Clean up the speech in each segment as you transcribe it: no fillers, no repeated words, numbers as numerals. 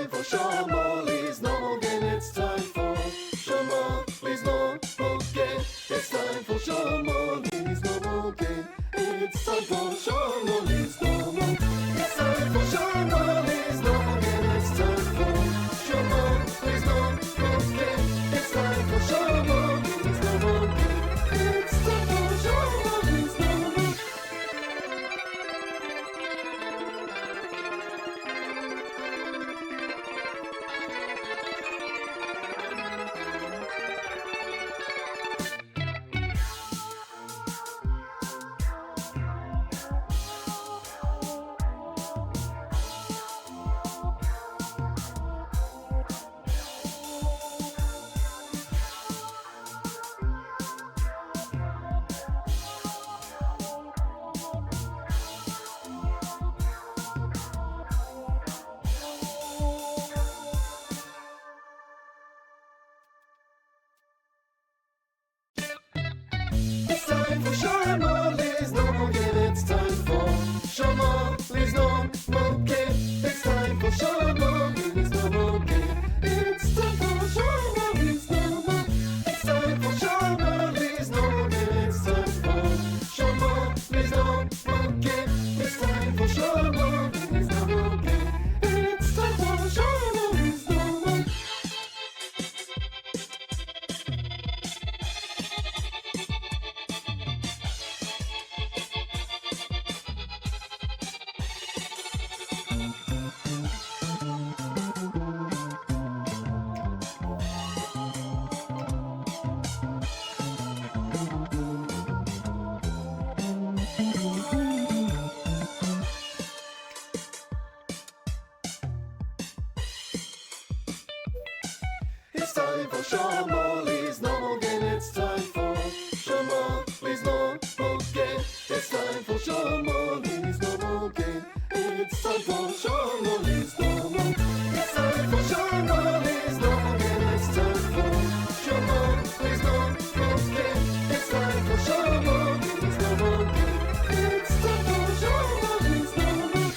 time for Sean Morley's normal game. It's time for Sean Morley's normal game. It's time for Sean Morley's normal game. It's time for Sean Morley's normal. It's time for Sean Morley's normal game. It's time for Sean Morley's normal game. It's time for Sean Morley's normal game. It's time for Sean Morley's normal. It's time for Sean Morley's normal game. It's time for Sean Morley's normal game. It's time for Sean Morley's normal game. It's time for Sean Morley's normal. It's time for Sean Morley's normal game. It's time for Sean Morley's normal game. It's time for Sean Morley's normal game. It's time for Sean Morley's normal. It's time for Sean Morley's normal game. It's time for Sean Morley's normal game. It's time for Sean Morley's normal game. It's time for Sean Morley's normal. It's time for Sean Morley's normal game. It's time for Sean Morley's normal game. It's time for Sean Morley's normal game. It's time for Sean Morley's normal.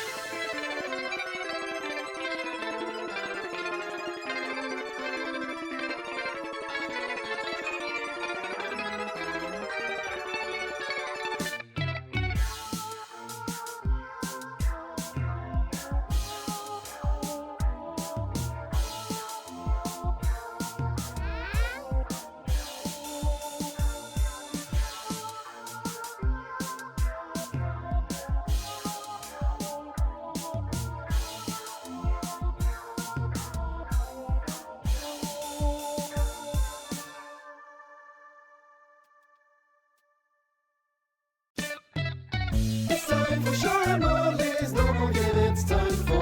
It's time for Sean Morley's normal game. It's time for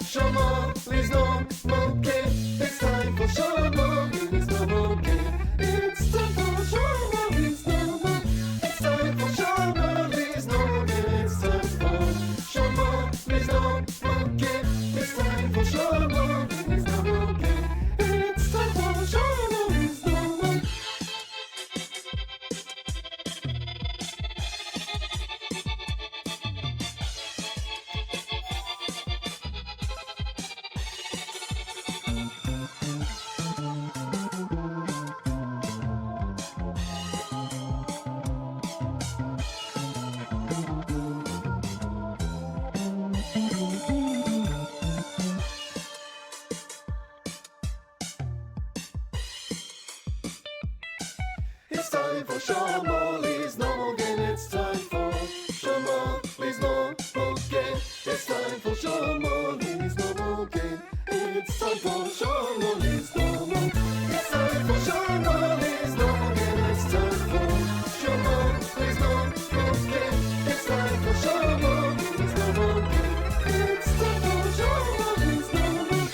Sean Morley's normal game. It's time for Sean Morley's normal game. It's time for Sean Morley's normal. It's time for Sean Morley's normal game. It's time for Sean Morley's normal game. It's time for Sean Morley's normal game. It's time for Sean Morley's normal. It's time for Sean Morley's normal game. It's time for Sean Morley's normal game. It's time for Sean Morley's normal game. It's time for Sean Morley's normal. It's time for Sean Morley's normal game. It's time for Sean Morley's normal game. It's time for Sean Morley's normal game. It's time for Sean Morley's normal.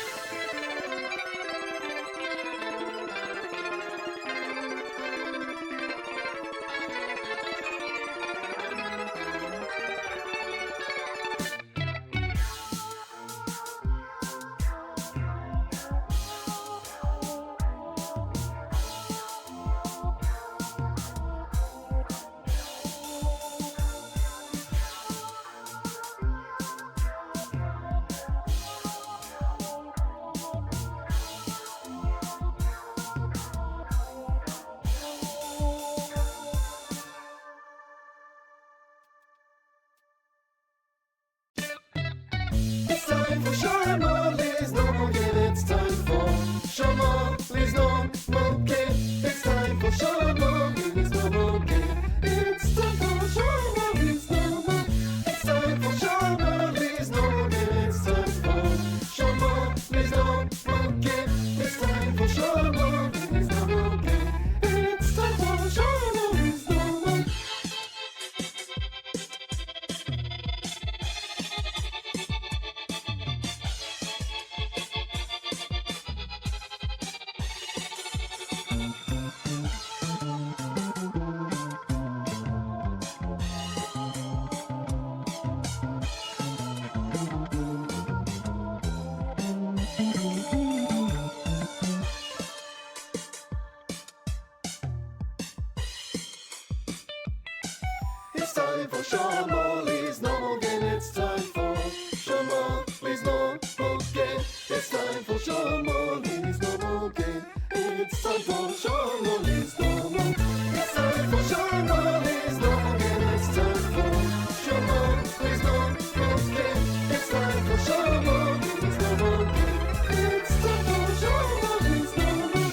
normal game. It's time for Charlie's normal game. It's time for Charlie's normal. It's time for Morley's normal game. It's time for Morley's normal game. It's time for Morley's normal game. It's time for Morley's normal. It's time for Morley's normal game. It's time for Morley's normal game. It's time for Morley's normal game. It's time for Morley's normal.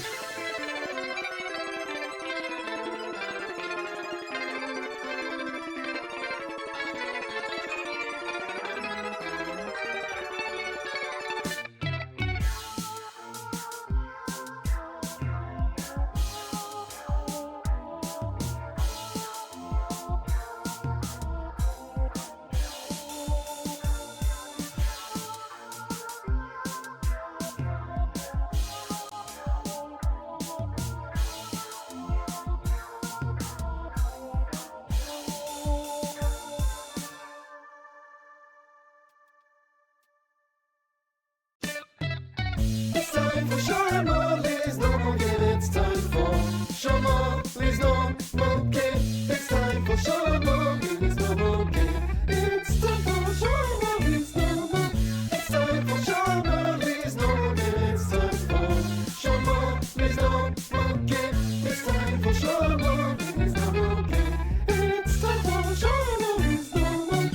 It's time for Morley's normal game. It's time for Morley's normal game. It's time for Morley's normal game. It's time for Morley's normal. It's time for Morley's normal game. It's time for Morley's normal game. It's time for Morley's normal game. It's time for Morley's normal.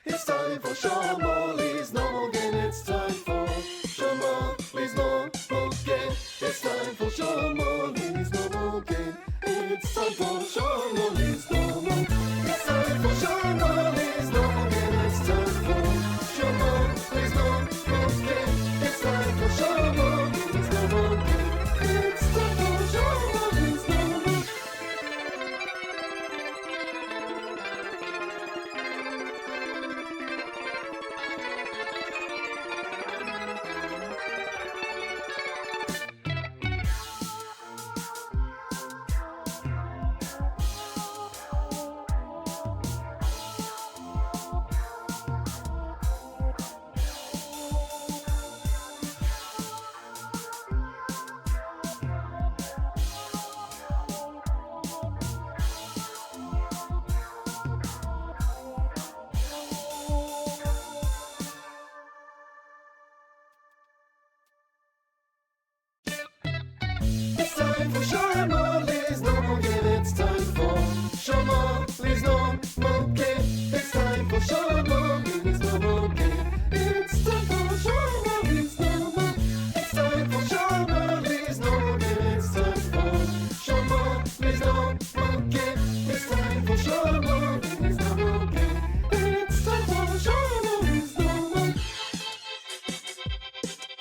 It's time for Morley's normal game. It's time for Morley's normal game. It's time for Morley's normal game. It's time for Morley's normal. It's time for Morley's normal game. It's time for Morley's normal game. It's time for Morley's normal game. It's time for Morley's normal. It's time for Morley's normal game. It's time for Morley's normal game. It's time for Morley's normal game. It's time for Morley's normal. It's time for Morley's normal game. It's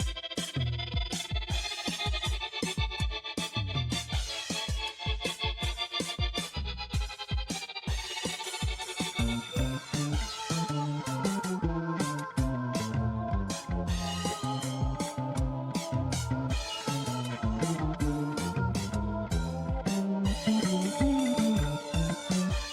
time for Morley's normal game. It's time for Morley's normal game.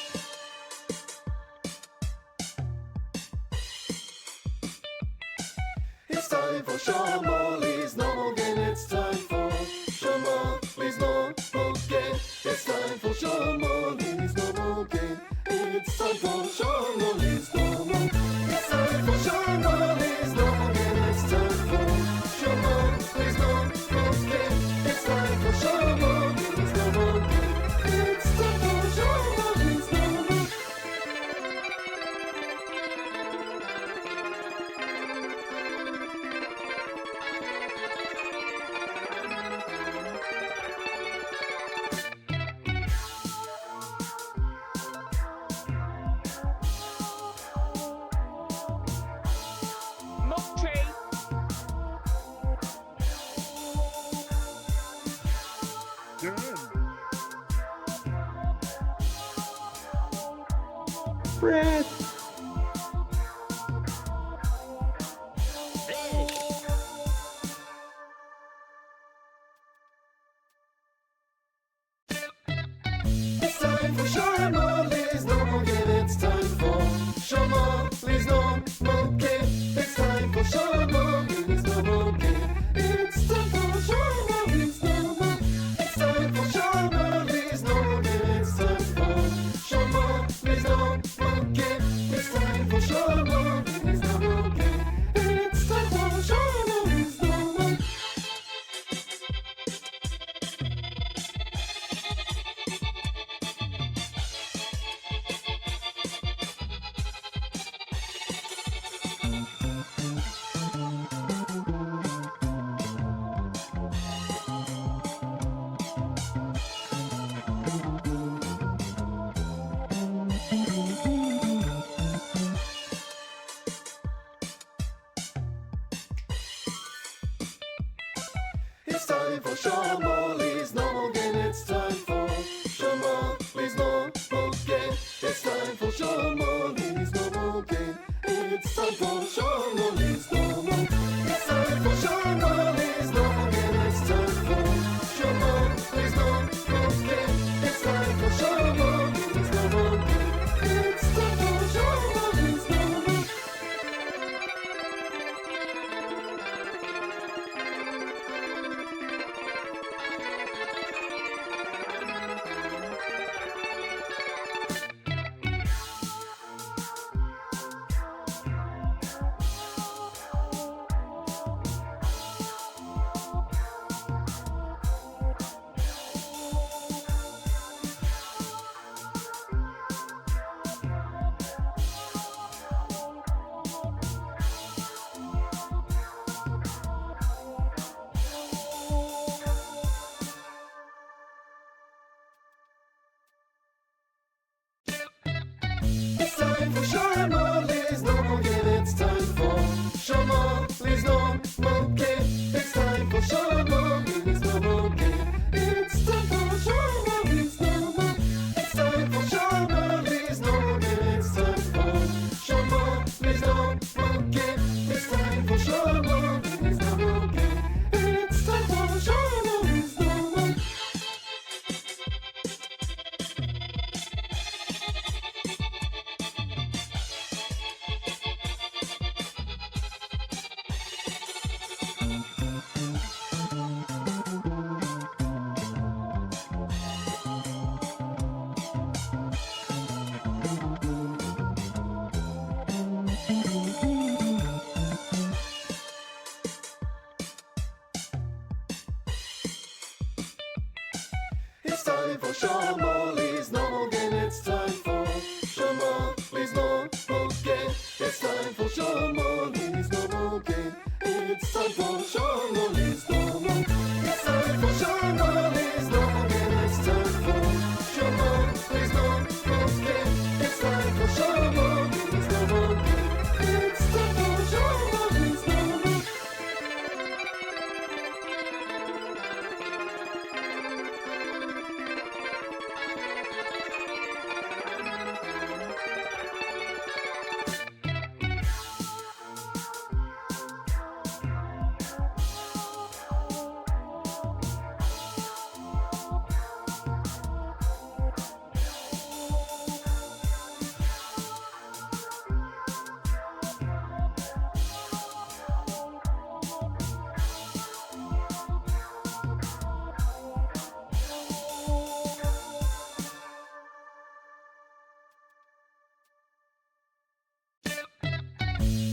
It's time for Morley's normal. It's time for Morley's normal game. It's time for Morley's normal game. It's time for Morley's normal game. It's time for Morley's normal. It's time for Morley's normal game. It's time for again. Red. It's time for Sean Morley's normal game. It's time for Sean Morley's normal game. It's time for Sean Morley's normal game. It's time for Sean Morley's normal. It's time for Sean Morley's normal game. It's time for Sean Morley's normal game. It's time for Sean Morley's normal game. It's time for Sean Morley's normal. It's time for Sean Morley's normal game. It's time for Sean Morley's normal game. It's time for Sean Morley's normal game. It's time for Sean Morley's normal. It's time for Sean Morley's normal game. It's time for Sean Morley's normal game. It's time for Sean Morley's normal game. It's time for Sean Morley's normal. It's time for Sean Morley's normal game. It's time for Sean Morley's normal game. It's time for Sean Morley's normal game. It's time for Sean Morley's normal. It's time for Sean Morley's normal game. It's time for Sean Morley's normal game. It's time for Sean Morley's normal game. It's time for Sean Morley's normal. It's time for Sean Morley's normal game. It's time for Sean Morley's normal game. It's time for Sean Morley's normal game. It's time for Sean Morley's normal. It's time for Sean Morley's normal game. It's time for Sean Morley's normal game. It's time for Sean Morley's normal game. It's time for Sean Morley's normal.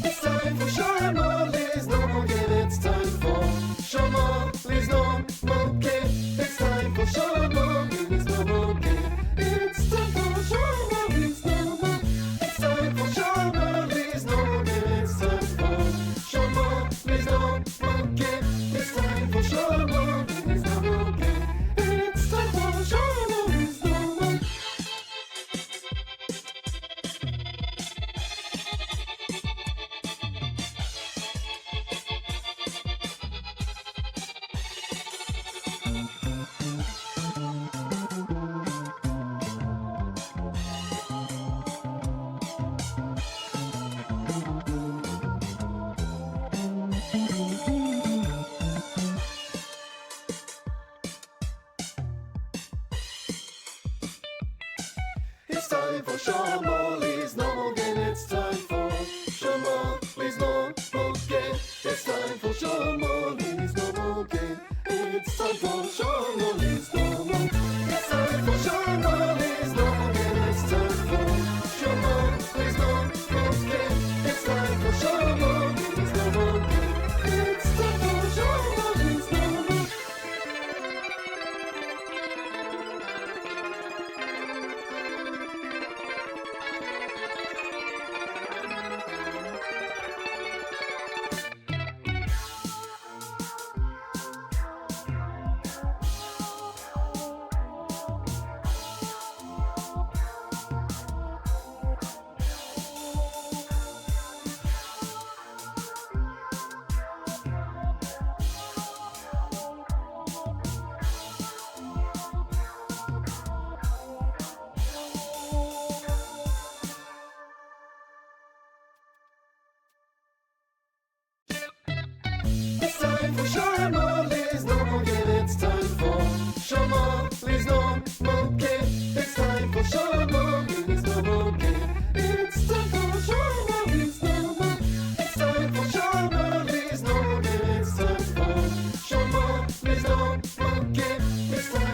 It's time for Sean Morley's normal game. It's time for Sean Morley's normal game. It's time for Sean Morley's normal game. It's time for Sean Morley's normal. It's time for Sean Morley's normal game. It's time for Sean Morley's normal game. It's time for Sean Morley's normal game. It's time for Sean Morley's normal. time for Sean Morley's normal game. It's time for Sean Morley's normal game. It's time for Sean Morley's normal game. It's time for Sean Morley's normal. It's time for Sean Morley's normal game. It's time for Sean Morley's normal game. It's time for Sean Morley's normal game. It's time for Sean Morley's normal. It's time for Sean Morley's normal game. It's time for Sean Morley's normal game. It's time for Sean Morley's normal game. It's time for Sean Morley's normal. It's time for Sean Morley's normal game. It's time for Sean Morley's normal game. It's time.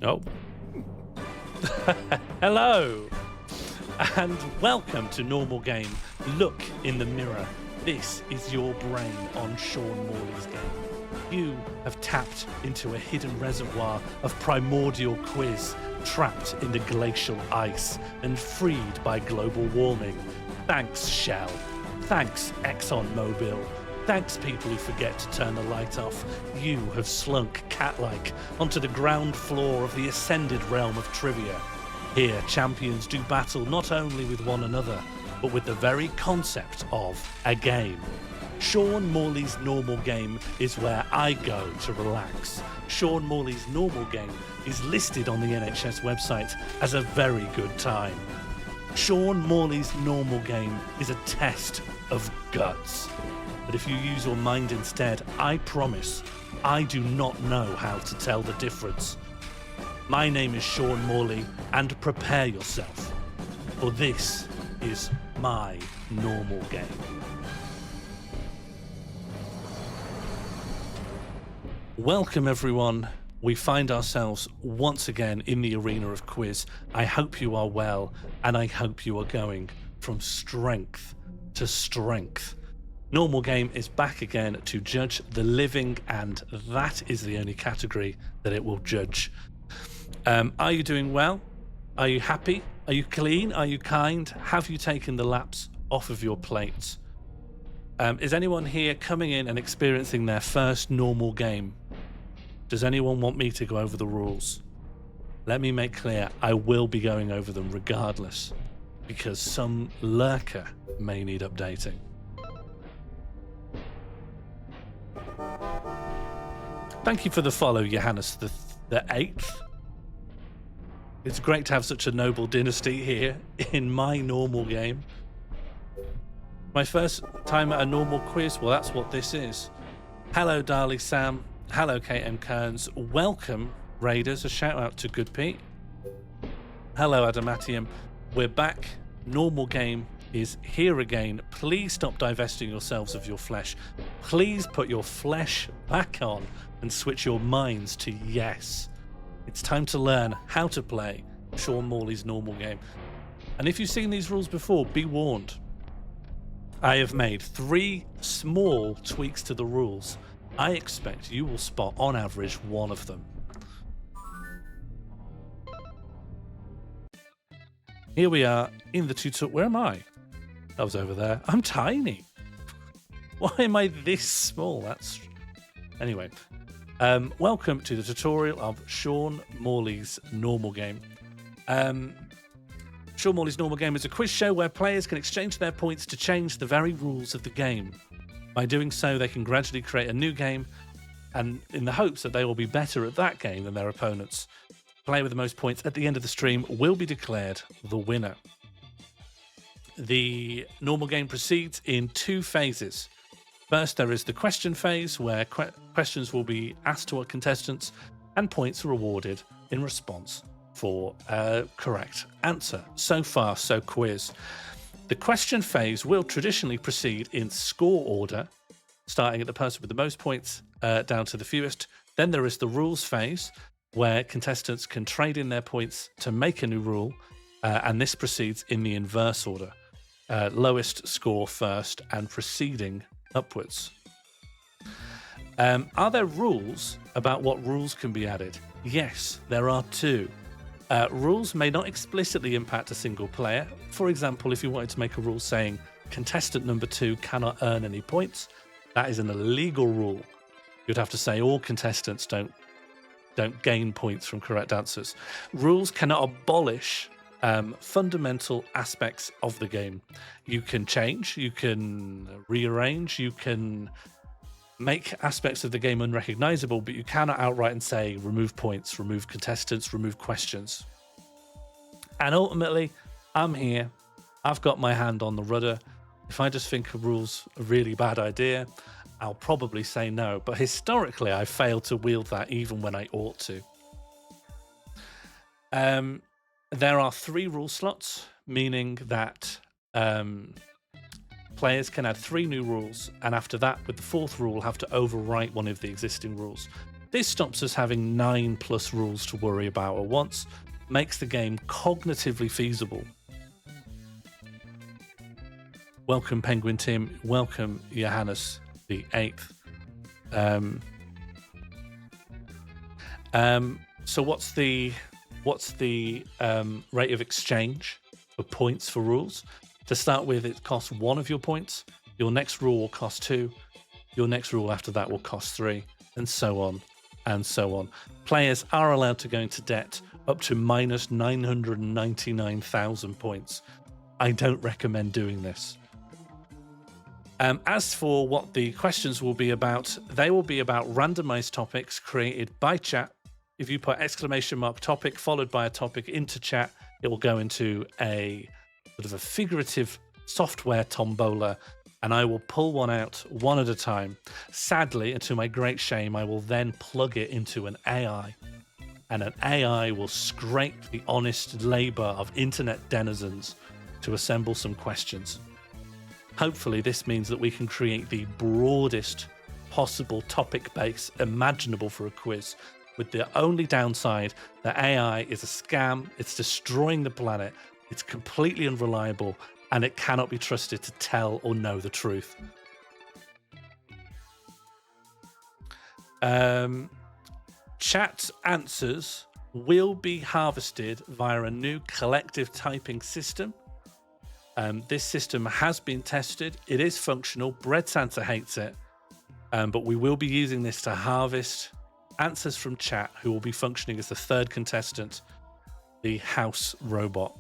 Oh. Hello and welcome to Normal Game. Look in the mirror. This is your brain on Sean Morley's game. You have tapped into a hidden reservoir of primordial quiz, trapped in the glacial ice and freed by global warming. Thanks, Shell. Thanks, ExxonMobil. Thanks, people who forget to turn the light off. You have slunk cat-like onto the ground floor of the ascended realm of trivia. Here, champions do battle not only with one another, but with the very concept of a game. Sean Morley's normal game is where I go to relax. Sean Morley's normal game is listed on the NHS website as a very good time. Sean Morley's normal game is a test of guts. But if you use your mind instead, I promise I do not know how to tell the difference. My name is Sean Morley, and prepare yourself, for this is my normal game. Welcome everyone. We find ourselves once again in the arena of quiz. I hope you are well, and I hope you are going from strength to strength. Normal Game is back again to judge the living, and that is the only category that it will judge. Are you doing well? Are you happy? Are you clean? Are you kind? Have you taken the laps off of your plates? Is anyone here coming in and experiencing their first normal game? Does anyone want me to go over the rules? Let me make clear, I will be going over them regardless, because some lurker may need updating. Thank you for the follow, Johannes the 8th. It's great to have such a noble dynasty here in my normal game. My first time at a normal quiz, well, that's what this is. Hello, Darley Sam. Hello, KM Kearns. Welcome, Raiders. A shout out to Good Pete. Hello, Adamatium. We're back. Normal game is here again. Please stop divesting yourselves of your flesh. Please put your flesh back on and switch your minds to yes. It's time to learn how to play Sean Morley's normal game. And if you've seen these rules before, be warned. I have made 3 small tweaks to the rules. I expect you will spot on average one of them. Here we are in the tutorial. Where am I? I was over there. I'm tiny. Why am I this small? Anyway. Welcome to the tutorial of Sean Morley's normal game. Sean Morley's normal game is a quiz show where players can exchange their points to change the very rules of the game. By doing so, they can gradually create a new game and in the hopes that they will be better at that game than their opponents. Player with the most points at the end of the stream will be declared the winner. The normal game proceeds in 2 phases. First, there is the question phase, where questions will be asked to our contestants and points are awarded in response for a correct answer. So far, so quiz. The question phase will traditionally proceed in score order, starting at the person with the most points down to the fewest. Then there is the rules phase, where contestants can trade in their points to make a new rule, and this proceeds in the inverse order. Lowest score first and proceeding upwards. Are there rules about what rules can be added? Yes, there are 2. Rules may not explicitly impact a single player. For example, if you wanted to make a rule saying contestant number 2 cannot earn any points, that is an illegal rule. You'd have to say all contestants don't gain points from correct answers. Rules cannot abolish fundamental aspects of the game. You can change, you can rearrange, you can make aspects of the game unrecognizable, but you cannot outright and say remove points, remove contestants, remove questions. And ultimately, I'm here. I've got my hand on the rudder. If I just think a rule's a really bad idea, I'll probably say no. But historically, I failed to wield that even when I ought to. There are 3 rule slots, meaning that players can add 3 new rules, and after that, with the 4th rule, have to overwrite one of the existing rules. This stops us having 9+ rules to worry about at once, makes the game cognitively feasible. Welcome, Penguin Tim. Welcome, Johannes the 8th. So what's the rate of exchange of points for rules? To start with, it costs 1 of your points. Your next rule will cost 2. Your next rule after that will cost 3, and so on and so on. Players are allowed to go into debt up to minus 999,000 points. I don't recommend doing this. As for what the questions will be about, they will be about randomized topics created by chat. If you put ! topic followed by a topic into chat, it will go into a sort of a figurative software tombola, and I will pull one out one at a time. Sadly, and to my great shame, I will then plug it into an AI, and an AI will scrape the honest labor of internet denizens to assemble some questions. Hopefully, this means that we can create the broadest possible topic base imaginable for a quiz, with the only downside that AI is a scam, it's destroying the planet, it's completely unreliable, and it cannot be trusted to tell or know the truth. Chat answers will be harvested via a new collective typing system. This system has been tested. It is functional. Bread Santa hates it. But we will be using this to harvest answers from chat, who will be functioning as the 3rd contestant, the house robot.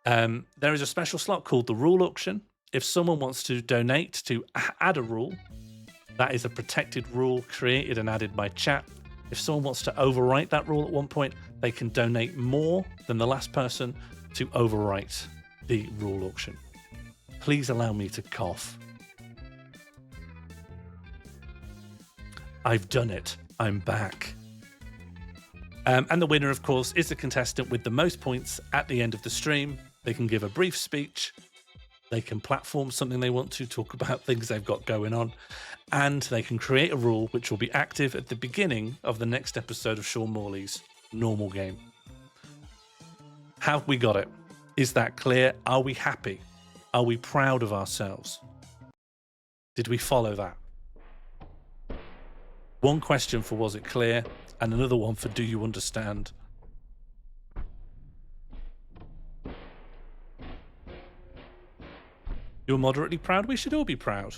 There is a special slot called the rule auction. If someone wants to donate to add a rule, that is a protected rule created and added by chat. If someone wants to overwrite that rule at one point, they can donate more than the last person to overwrite the rule auction. Please allow me to cough. I've done it. I'm back. And the winner, of course, is the contestant with the most points at the end of the stream. They can give a brief speech. They can platform something they want to, talk about things they've got going on. And they can create a rule which will be active at the beginning of the next episode of Sean Morley's normal game. Have we got it? Is that clear? Are we happy? Are we proud of ourselves? Did we follow that? One question for was it clear, and another one for do you understand? You're moderately proud? We should all be proud.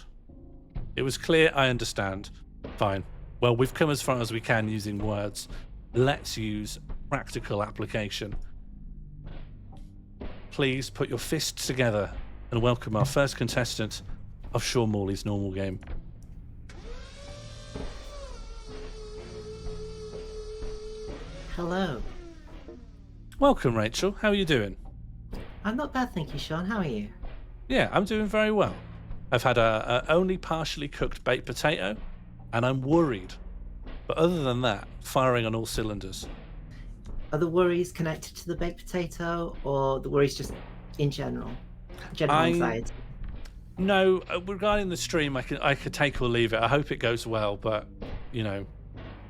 It was clear, I understand. Fine. Well, we've come as far as we can using words. Let's use practical application. Please put your fists together and welcome our first contestant of Sean Morley's normal game. Hello. Welcome, Rachel. How are you doing? I'm not bad, thank you, Sean. How are you? Yeah, I'm doing very well. I've had a only partially cooked baked potato, and I'm worried. But other than that, firing on all cylinders. Are the worries connected to the baked potato, or the worries just in general? General anxiety. No, regarding the stream, I could take or leave it. I hope it goes well, but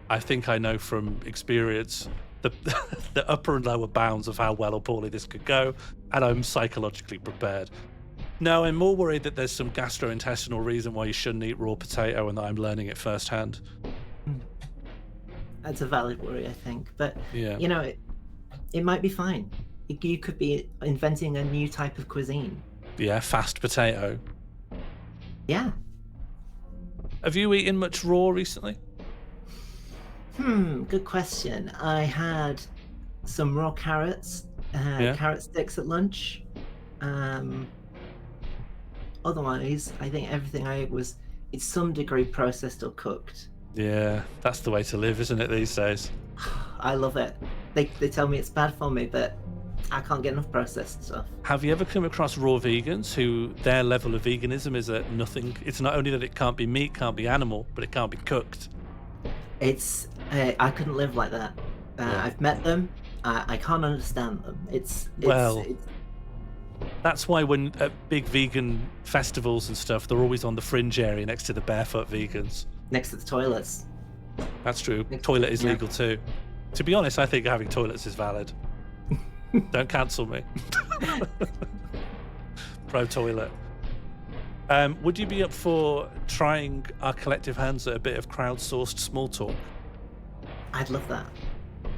I think I know from experience the the upper and lower bounds of how well or poorly this could go, and I'm psychologically prepared. No, I'm more worried that there's some gastrointestinal reason why you shouldn't eat raw potato, and that I'm learning it firsthand. That's a valid worry, I think. But, Yeah. it might be fine. You could be inventing a new type of cuisine. Yeah, fast potato. Yeah. Have you eaten much raw recently? Good question. I had some raw carrots, carrot sticks at lunch. Otherwise, I think everything I ate was in some degree processed or cooked. Yeah, that's the way to live, isn't it, these days? I love it. They tell me it's bad for me, but I can't get enough processed stuff. Have you ever come across raw vegans who their level of veganism is that nothing, it's not only that it can't be meat, can't be animal, but it can't be cooked? It's I couldn't live like that. Yeah. I've met them. I can't understand them. It's That's why when at big vegan festivals and stuff, they're always on the fringe area next to the barefoot vegans. next to the toilets. That's true. Toilet is legal too. To be honest, I think having toilets is valid. Don't cancel me. Pro toilet. Would you be up for trying our collective hands at a bit of crowdsourced small talk? I'd love that.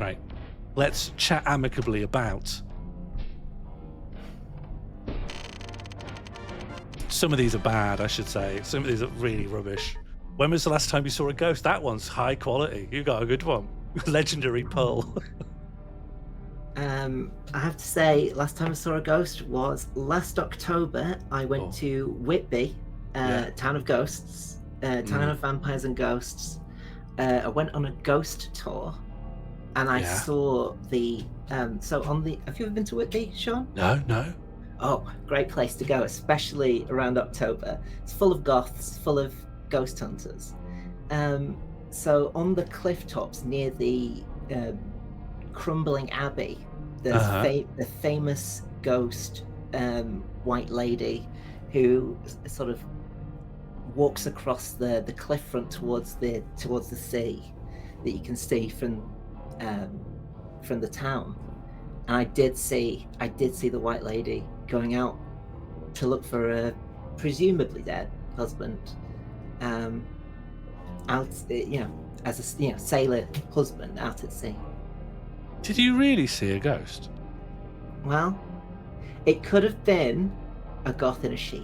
Right. Let's chat amicably about. Some of these are bad, I should say. Some of these are really rubbish. When was the last time you saw a ghost? That one's high quality. You got a good one. Legendary pull. I have to say, last time I saw a ghost was last October. I went to Whitby, Town of Ghosts, Town of Vampires and Ghosts. I went on a ghost tour, and I saw the. So on the. Have you ever been to Whitby, Sean? No. Oh, great place to go, especially around October. It's full of goths, full of ghost hunters. So on the cliff tops near the crumbling abbey, there's the famous ghost white lady who sort of walks across the cliff front towards the sea that you can see from the town. And I did see the white lady going out to look for a presumably dead husband, out, as a sailor husband out at sea. Did you really see a ghost? Well, it could have been a goth in a sheet.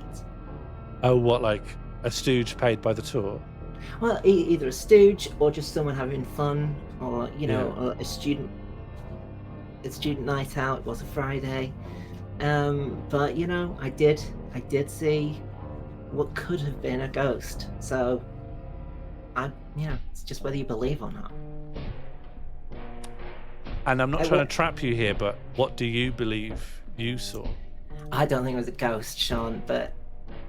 Oh, what, like a stooge paid by the tour? Well, either a stooge or just someone having fun, or or a student night out. It was a Friday, but I did see what could have been a ghost. So it's just whether you believe or not. And I'm not trying to trap you here, but what do you believe you saw? I don't think it was a ghost, Sean, but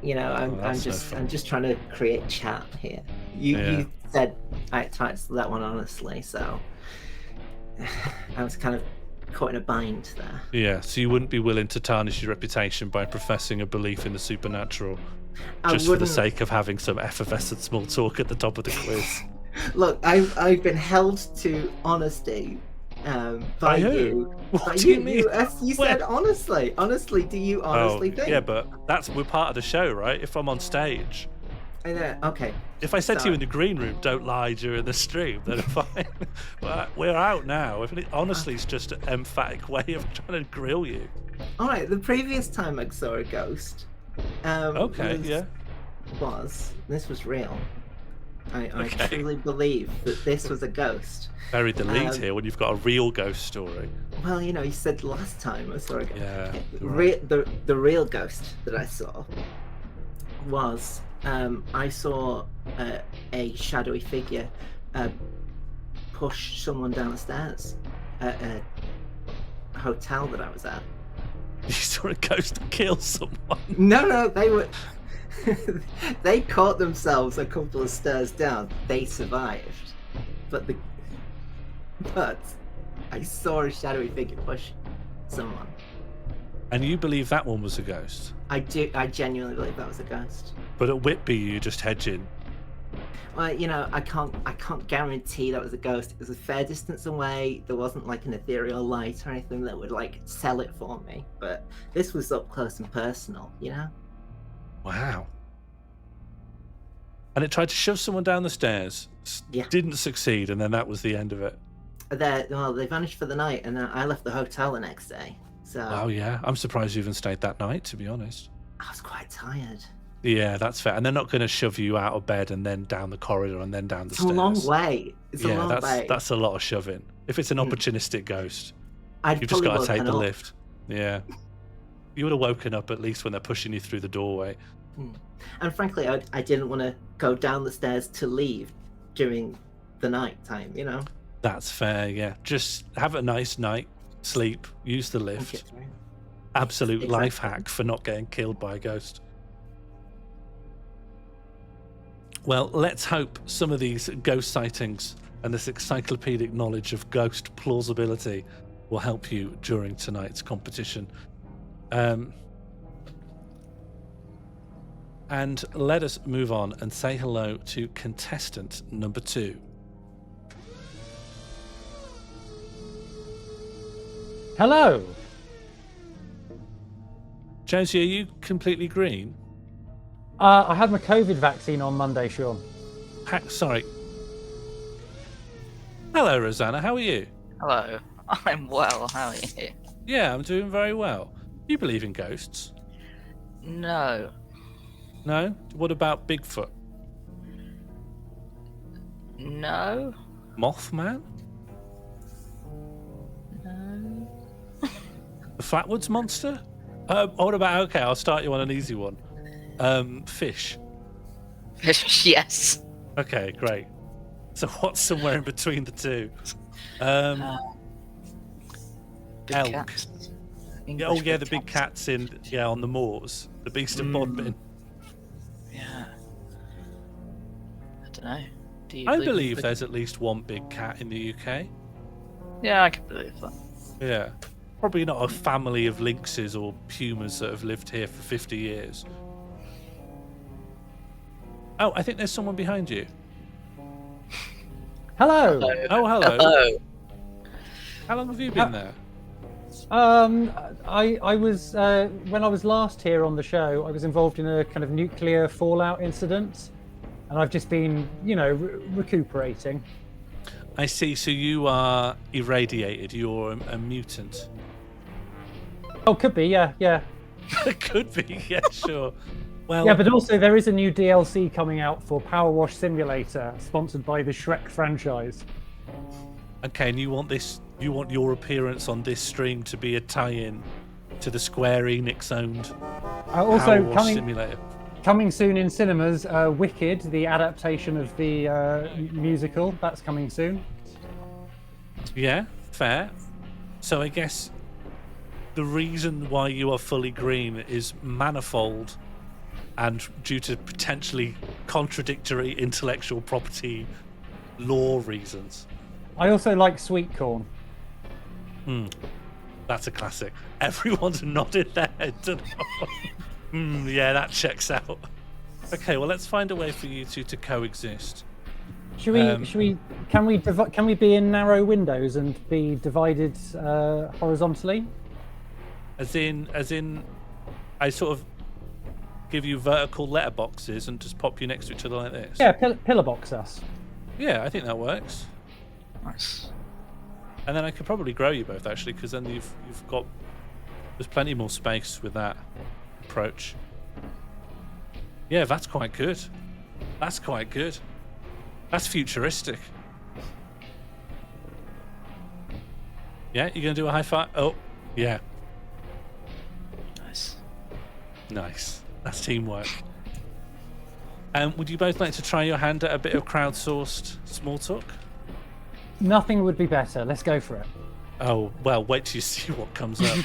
I'm just trying to create chat here. You said I titled that one honestly, so I was kind of caught in a bind there. Yeah, so you wouldn't be willing to tarnish your reputation by professing a belief in the supernatural, just for the sake of having some effervescent small talk at the top of the quiz. Look, I've been held to honesty by you. What do you mean? You said honestly. Honestly, do you honestly think? Yeah, but we're part of the show, right? If I'm on stage. I know. Okay. If I said to you in the green room, don't lie during the stream, then fine. But we're out now. Honestly, it's just an emphatic way of trying to grill you. All right. The previous time I saw a ghost, this was real. I truly believe that this was a ghost. Bury the lead here when you've got a real ghost story. Well, you said last time I saw a ghost. Yeah. The real ghost that I saw was I saw a shadowy figure push someone down the stairs. a hotel that I was at. You saw a ghost kill someone. No, they were. They caught themselves a couple of stairs down. They survived, but I saw a shadowy figure push someone. And you believe that one was a ghost? I do. I genuinely believe that was a ghost. But at Whitby, you just hedging. Well, I can't guarantee that was a ghost. It was a fair distance away. There wasn't like an ethereal light or anything that would like sell it for me. But this was up close and personal, Wow. And it tried to shove someone down the stairs. Yeah. Didn't succeed, and then that was the end of it. They vanished for the night, and I left the hotel the next day. So. Oh yeah, I'm surprised you even stayed that night, to be honest. I was quite tired. Yeah, that's fair. And they're not going to shove you out of bed and then down the corridor and then down the stairs. It's a long way. It's a long way. That's a lot of shoving. If it's an opportunistic ghost, you've just got to take the lift. Yeah. You would have woken up at least when they're pushing you through the doorway. And frankly, I didn't want to go down the stairs to leave during the night time, That's fair, yeah. Just have a nice night, sleep, use the lift. Absolute life hack for not getting killed by a ghost. Well, let's hope some of these ghost sightings and this encyclopedic knowledge of ghost plausibility will help you during tonight's competition. And let us move on and say hello to contestant number 2. Hello. Josie, are you completely green? I had my COVID vaccine on Monday, Sean. Sorry. Hello, Rosanna. How are you? Hello. I'm well. How are you? Yeah, I'm doing very well. You believe in ghosts? No. No? What about Bigfoot? No. Mothman? No. The Flatwoods Monster? What about, okay, I'll start you on an easy one. Fish. Yes. Okay, great. So what's somewhere in between the two? Big elk. cats. Oh yeah, the big cats on the moors. The beast of Bodmin. Yeah. I don't know. Do you I believe there's at least one big cat in the UK. Yeah, I can believe that. Yeah. Probably not a family of lynxes or pumas that have lived here for 50 years. Oh, I think there's someone behind you. Hello. Oh, hello. Hello. How long have you been there? I was when I was last here on the show, I was involved in a kind of nuclear fallout incident, and I've just been, recuperating. I see. So you are irradiated. You're a mutant. Oh, could be, yeah. It could be, yeah, sure. Well, yeah, but also there is a new DLC coming out for Power Wash Simulator, sponsored by the Shrek franchise. Okay, and you want your appearance on this stream to be a tie-in to the Square Enix-owned Also Power Wash Simulator. Coming soon in cinemas, Wicked, the adaptation of the musical, that's coming soon. Yeah, fair. So I guess the reason why you are fully green is manifold and due to potentially contradictory intellectual property law reasons. I also like sweet corn. That's a classic. Everyone's nodded their head. Yeah, that checks out. Okay, well, let's find a way for you two to coexist. Can we be in narrow windows and be divided horizontally? As in, I sort of give you vertical letterboxes and just pop you next to each other like this. Yeah, pillar box us. Yeah, I think that works. Nice. And then I could probably grow you both actually, because then you've got there's plenty more space with that approach. Yeah, that's quite good. That's quite good. That's futuristic. Yeah, you gonna do a high five? Oh, yeah. Nice. Nice. That's teamwork. Would you both like to try your hand at a bit of crowdsourced small talk? Nothing would be better. Let's go for it. Oh, well, wait till you see what comes up.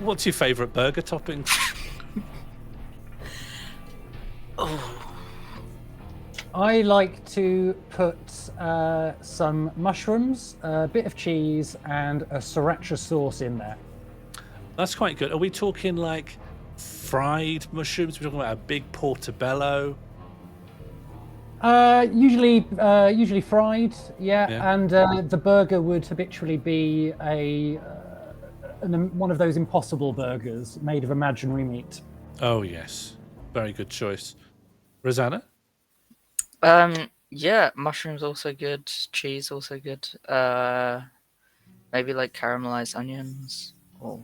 What's your favourite burger topping? I like to put some mushrooms, a bit of cheese, and a sriracha sauce in there. That's quite good. Are we talking like fried mushrooms? We're talking about a big portobello. Usually fried, yeah. Yeah. And the burger would habitually be one of those impossible burgers made of imaginary meat. Oh yes, very good choice. Rosanna? Yeah, mushrooms also good. Cheese also good. Maybe like caramelized onions or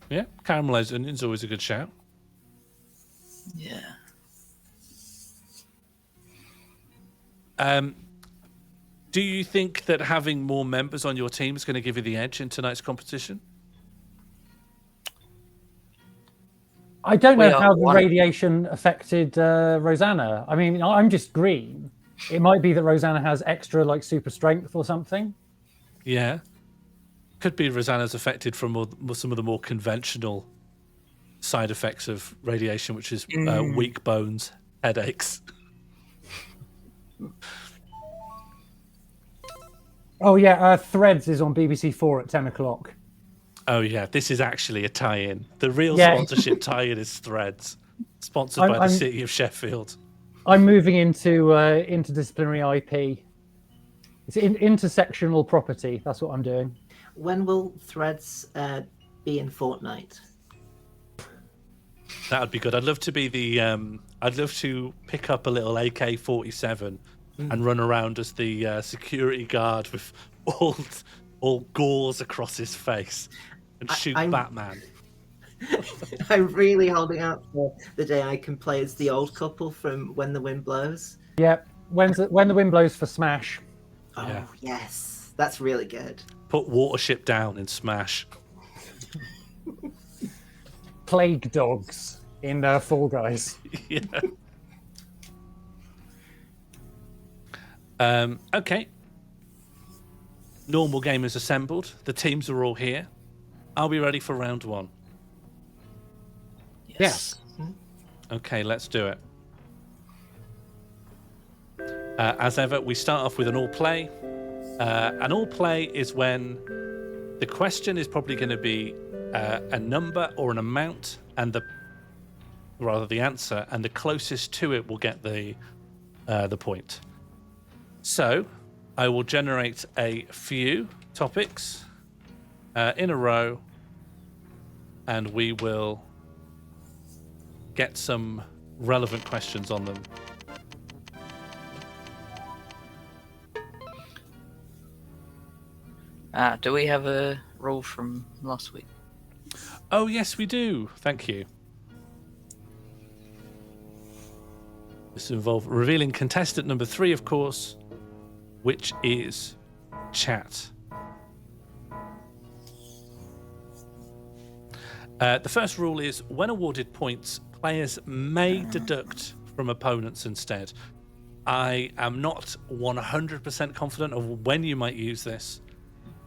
Yeah, caramelized onions always a good shout. yeah. Do you think that having more members on your team is going to give you the edge in tonight's competition? I don't We know are how the one- radiation affected Rosanna. I mean, I'm just green. It might be that Rosanna has extra, like, super strength or something. Yeah. Could be Rosanna's affected from some of the more conventional side effects of radiation, which is weak bones, headaches. Oh, yeah, Threads is on BBC 4 at 10 o'clock. Oh, yeah, this is actually a tie-in. The real Yeah. sponsorship tie-in is Threads, sponsored by the City of Sheffield. I'm moving into interdisciplinary IP. It's intersectional property. That's what I'm doing. When will Threads be in Fortnite? That would be good. I'd love to be the. I'd love to pick up a little AK-47 and run around as the security guard with all gauze across his face and shoot Batman. I'm really holding out for the day I can play as the old couple from When the Wind Blows. Yep. When the wind blows for Smash. Oh, Yeah. yes. That's really good. Put Watership down in Smash. Plague dogs in Fall Guys. Yeah. Okay. Normal gamers assembled. The teams are all here. Are we ready for round one? Yes. Okay, let's do it. As ever, we start off with an all play. An all play is when the question is probably going to be a number or an amount, and the answer, and the closest to it will get the point. So, I will generate a few topics in a row, and we will get some relevant questions on them. Do we have a rule from last week? Oh, yes, we do. Thank you. This involves revealing contestant number 3, of course, which is chat. The first rule is when awarded points, players may deduct from opponents instead. I am not 100% confident of when you might use this,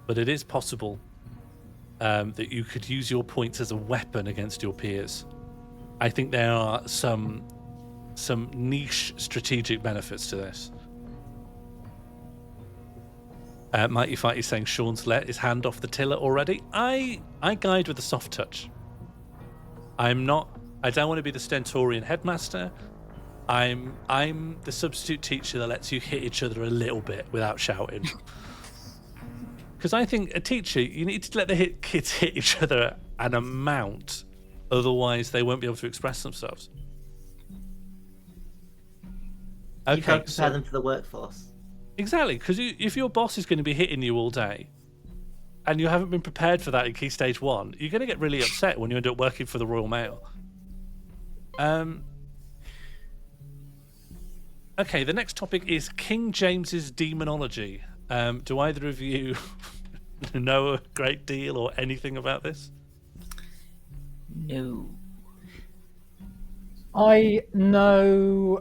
but it is possible that you could use your points as a weapon against your peers. I think there are some niche strategic benefits to this. Mighty Fighty saying Sean's let his hand off the tiller already. I guide with a soft touch. I don't want to be the Stentorian headmaster. I'm the substitute teacher that lets you hit each other a little bit without shouting. Because I think a teacher, you need to let the kids hit each other an amount, otherwise they won't be able to express themselves. You've got to prepare them for the workforce. Exactly, because if your boss is going to be hitting you all day, and you haven't been prepared for that in Key Stage 1, you're going to get really upset when you end up working for the Royal Mail. Okay, the next topic is King James's demonology. Do either of you know a great deal or anything about this? No. I know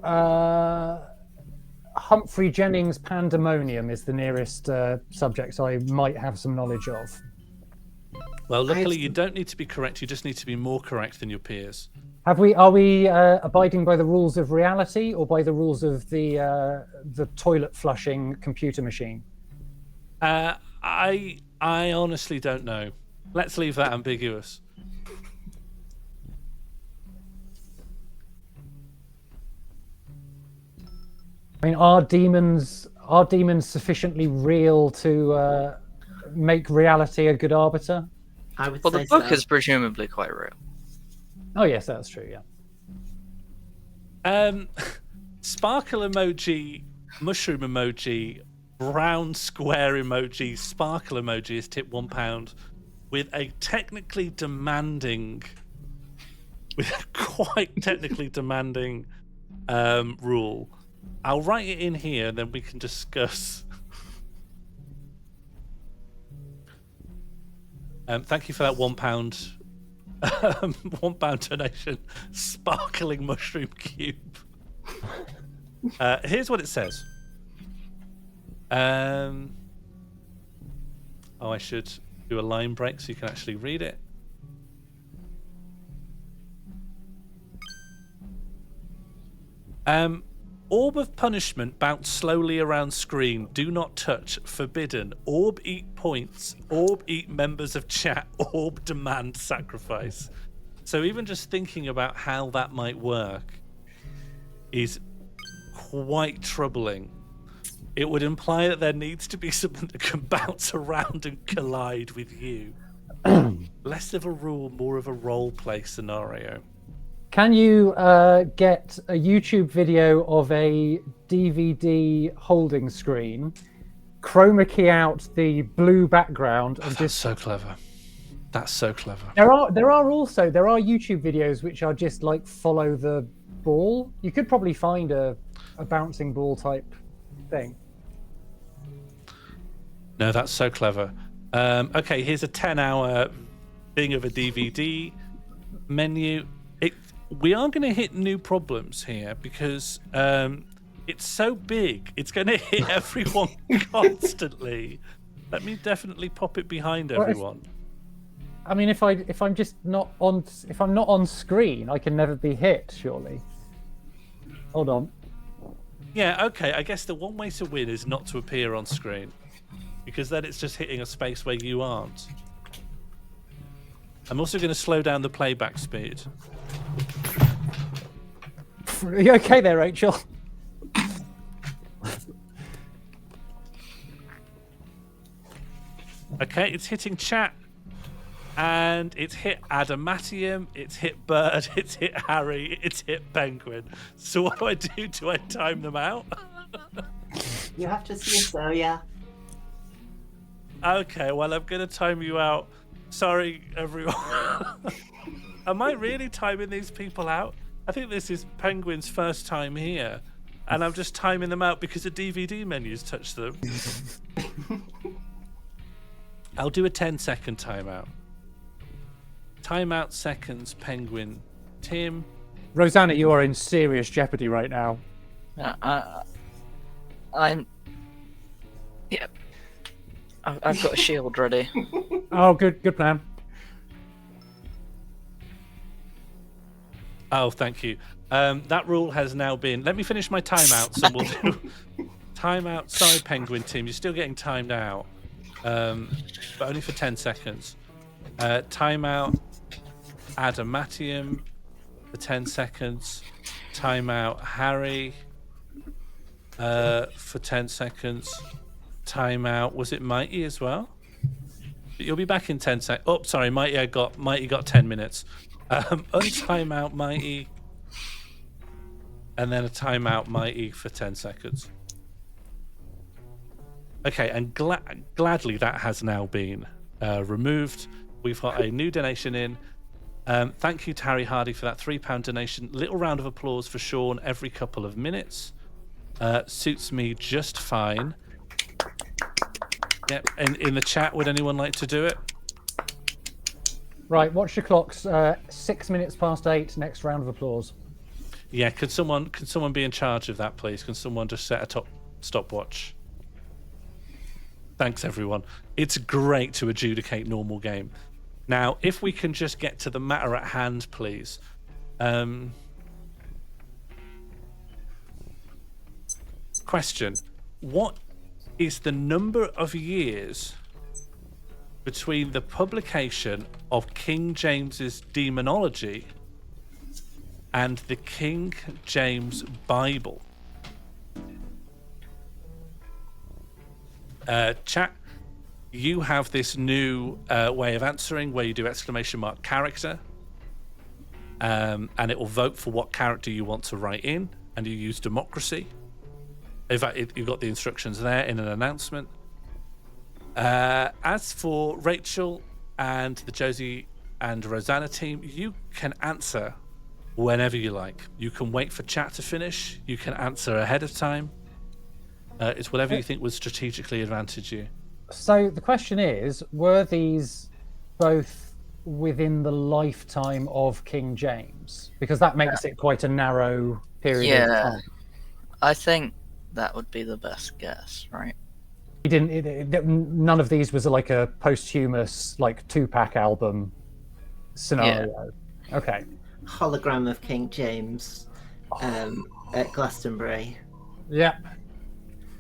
Humphrey Jennings' Pandemonium is the nearest subject I might have some knowledge of. Well, luckily you don't need to be correct. You just need to be more correct than your peers. Are we abiding by the rules of reality or by the rules of the toilet flushing computer machine? I honestly don't know. Let's leave that ambiguous. I mean, are demons sufficiently real to make reality a good arbiter? I would Well, say the book so. is presumably quite real. Oh yes, that's true. Yeah. Sparkle emoji, mushroom emoji, brown square emoji, sparkle emoji is tipped £1 with a quite technically demanding rule. I'll write it in here and then we can discuss. Thank you for that £1 £1 donation. Sparkling mushroom cube. Here's what it says. I should do a line break so you can actually read it. Orb of punishment bounce slowly around screen. Do not touch. Forbidden. Orb eat points. Orb eat members of chat. Orb demand sacrifice. So even just thinking about how that might work is quite troubling. It would imply that there needs to be something that can bounce around and collide with you. Less of a rule, more of a role play scenario. Can you get a YouTube video of a DVD holding screen, chroma key out the blue background, and That's so clever. That's so clever. There are YouTube videos which are just like follow the ball. You could probably find a bouncing ball type thing. No, that's so clever. Okay, here's a 10-hour thing of a DVD menu. We are going to hit new problems here because it's so big. It's going to hit everyone constantly. Let me definitely pop it behind everyone. I mean, if I'm not on screen, I can never be hit. Surely. Hold on. Yeah. Okay. I guess the one way to win is not to appear on screen, because then it's just hitting a space where you aren't. I'm also going to slow down the playback speed. Are you okay there, Rachel? Okay, it's hitting chat, and it's hit Adamantium, it's hit Bird, it's hit Harry, it's hit Penguin. So what do I do? Do I time them out? You have to see so, yeah. Okay, well, I'm going to time you out. Sorry, everyone. Am I really timing these people out? I think this is Penguin's first time here, and I'm just timing them out because the DVD menus touch them. I'll do a 10-second timeout. Timeout seconds, Penguin. Tim. Rosanna, you are in serious jeopardy right now. I'm. Yeah. I've got a shield ready. Oh, good plan. Oh, thank you. That rule has now been... Let me finish my timeouts and we'll do... Timeout. Sorry, Penguin team. You're still getting timed out. But only for 10 seconds. Timeout. Adamantium for 10 seconds. Timeout. Harry for 10 seconds. Timeout. Was it Mighty as well? You'll be back in 10 seconds. Oh, sorry. Mighty got 10 minutes. Untimeout Mighty, and then a timeout Mighty for 10 seconds. Okay, and gladly that has now been removed. We've got a new donation in. Thank you to Harry Hardy for that £3 donation. Little round of applause for Sean every couple of minutes. Suits me just fine. Yeah, in the chat, would anyone like to do it? Right, watch your clocks. 6 minutes past 8. Next round of applause. Yeah, could someone be in charge of that, please? Can someone just set a stopwatch? Thanks, everyone. It's great to adjudicate normal game. Now, if we can just get to the matter at hand, please. Question: what is the number of years between the publication of King James's Demonology and the King James Bible? Chat, you have this new way of answering where you do ! character, and it will vote for what character you want to write in, and you use democracy. In fact, you've got the instructions there in an announcement. As for Rachel and the Josie and Rosanna team, you can answer whenever you like. You can wait for chat to finish. You can answer ahead of time. It's whatever you think would strategically advantage you. So the question is, were these both within the lifetime of King James? Because that makes it quite a narrow period of time. I think that would be the best guess, right? He didn't. None of these was like a posthumous, like 2-pack album scenario. Yeah. Okay. Hologram of King James at Glastonbury. Yeah.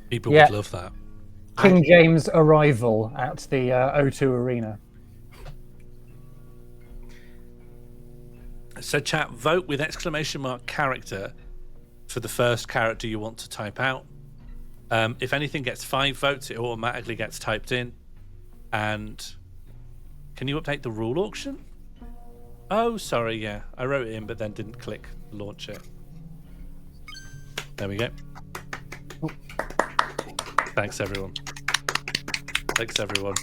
People would love that. King James arrival at the O2 Arena. So chat, vote with ! character for the first character you want to type out. If anything gets 5 votes, it automatically gets typed in. And can you update the rule auction? Oh, sorry, yeah. I wrote it in, but then didn't click launch it. There we go. Thanks, everyone. Thanks, everyone.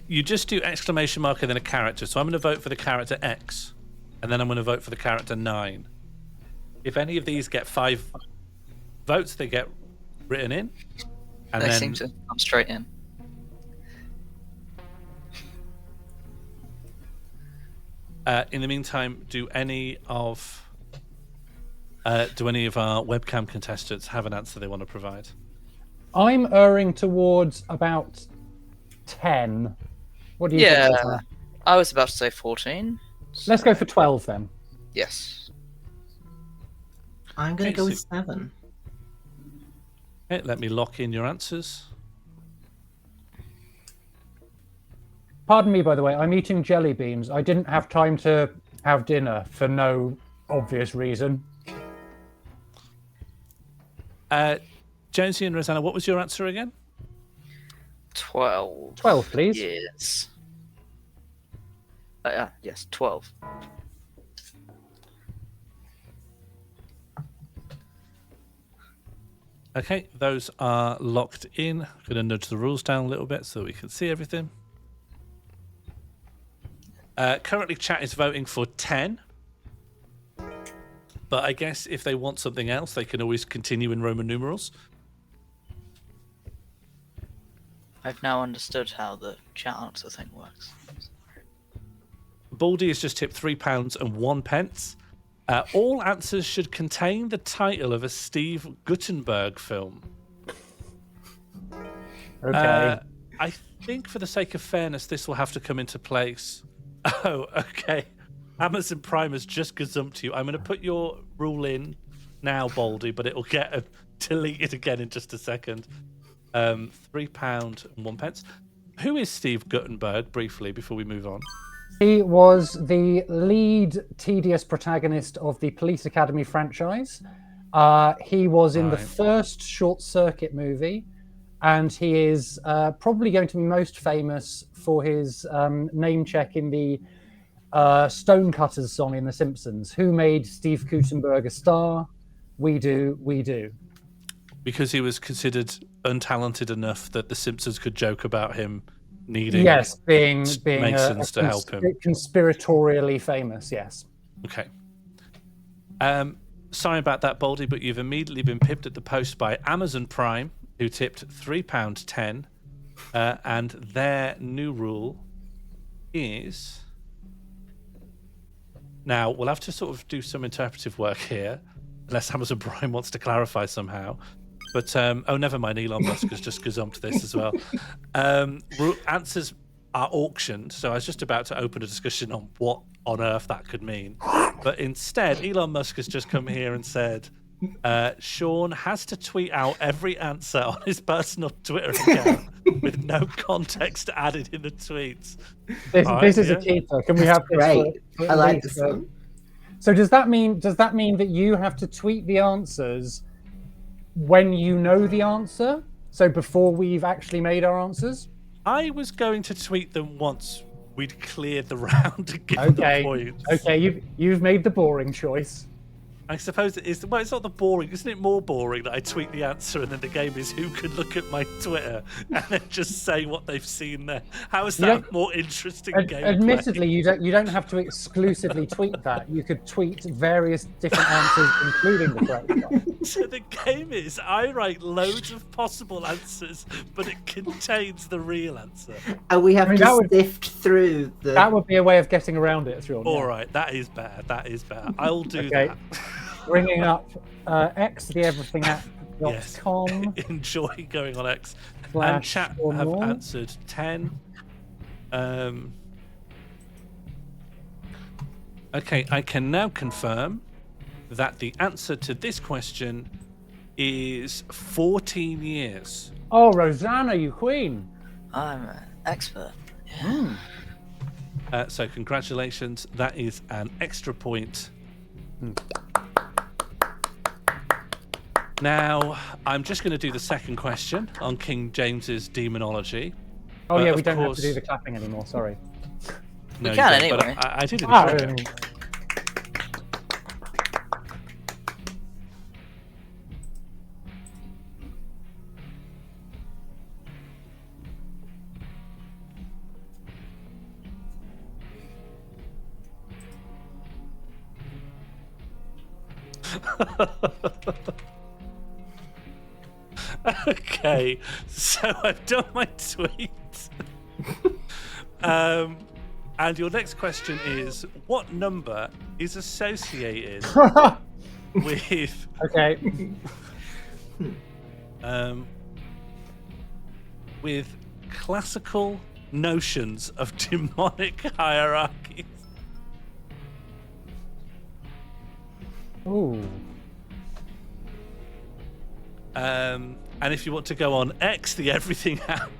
You just do ! and then a character. So I'm going to vote for the character X, and then I'm going to vote for the character 9. If any of these get 5 votes, they get written in. And They then seem to come straight in. in the meantime, do any of our webcam contestants have an answer they want to provide? I'm erring towards about 10. What do you think? Rosanna? I was about to say 14. Let's go for 12 then. Yes. I'm going to go with 7. Okay, let me lock in your answers. Pardon me, by the way, I'm eating jelly beans. I didn't have time to have dinner for no obvious reason. Jonesy and Rosanna, what was your answer again? 12. 12, please. Yes. Yes, 12. Okay, those are locked in. I'm going to nudge the rules down a little bit so we can see everything. Currently, chat is voting for 10. But I guess if they want something else, they can always continue in Roman numerals. I've now understood how the chat answer thing works. Baldy has just tipped £3.01. All answers should contain the title of a Steve Guttenberg film. Okay. I think for the sake of fairness, this will have to come into place. Oh, okay. Amazon Prime has just gazumped you. I'm going to put your rule in now, Baldy, but it will get deleted again in just a second. £3.01. Who is Steve Guttenberg, briefly, before we move on? He was the lead tedious protagonist of the Police Academy franchise. He was in the first Short Circuit movie, and he is probably going to be most famous for his name check in the Stonecutters song in The Simpsons. Who made Steve Guttenberg a star? We do, we do. Because he was considered untalented enough that The Simpsons could joke about him needing being Masons to help him. Conspiratorially famous, yes. Okay. Sorry about that, Baldy, but you've immediately been pipped at the post by Amazon Prime, who tipped £3.10, and their new rule is... Now, we'll have to sort of do some interpretive work here, unless Amazon Prime wants to clarify somehow. But, oh, never mind, Elon Musk has just gazumped this as well. Answers are auctioned, so I was just about to open a discussion on what on earth that could mean. But instead, Elon Musk has just come here and said, Sean has to tweet out every answer on his personal Twitter account with no context added in the tweets. This is a keeper. Can we have this? Great. I like this one. So does that mean that you have to tweet the answers when you know the answer? So before we've actually made our answers? I was going to tweet them once we'd cleared the round and given the points. Okay, you've made the boring choice. I suppose it is. Well, it's not the boring. Isn't it more boring that I tweet the answer and then the game is who can look at my Twitter and then just say what they've seen there? How is that a more interesting game? Admittedly, you don't have to exclusively tweet that. You could tweet various different answers, including the correct one. So the game is I write loads of possible answers, but it contains the real answer. And we have to sift through the... That would be a way of getting around it, Sean. All right, that is better. That is better. I'll do that. Bringing up xtheeverythingapp.com. Yes. Enjoy going on X. And chat have answered 10. Okay, I can now confirm that the answer to this question is 14 years. Oh, Rosanna, you queen. I'm an expert. Yeah. So congratulations. That is an extra point. Now, I'm just going to do the second question on King James's demonology. Oh, yeah, we don't have to do the clapping anymore, sorry. No, we can anyway. I did enjoy it. Okay, so I've done my tweet. And your next question is, what number is associated with... with classical notions of demonic hierarchies? Ooh. And if you want to go on X, the Everything app,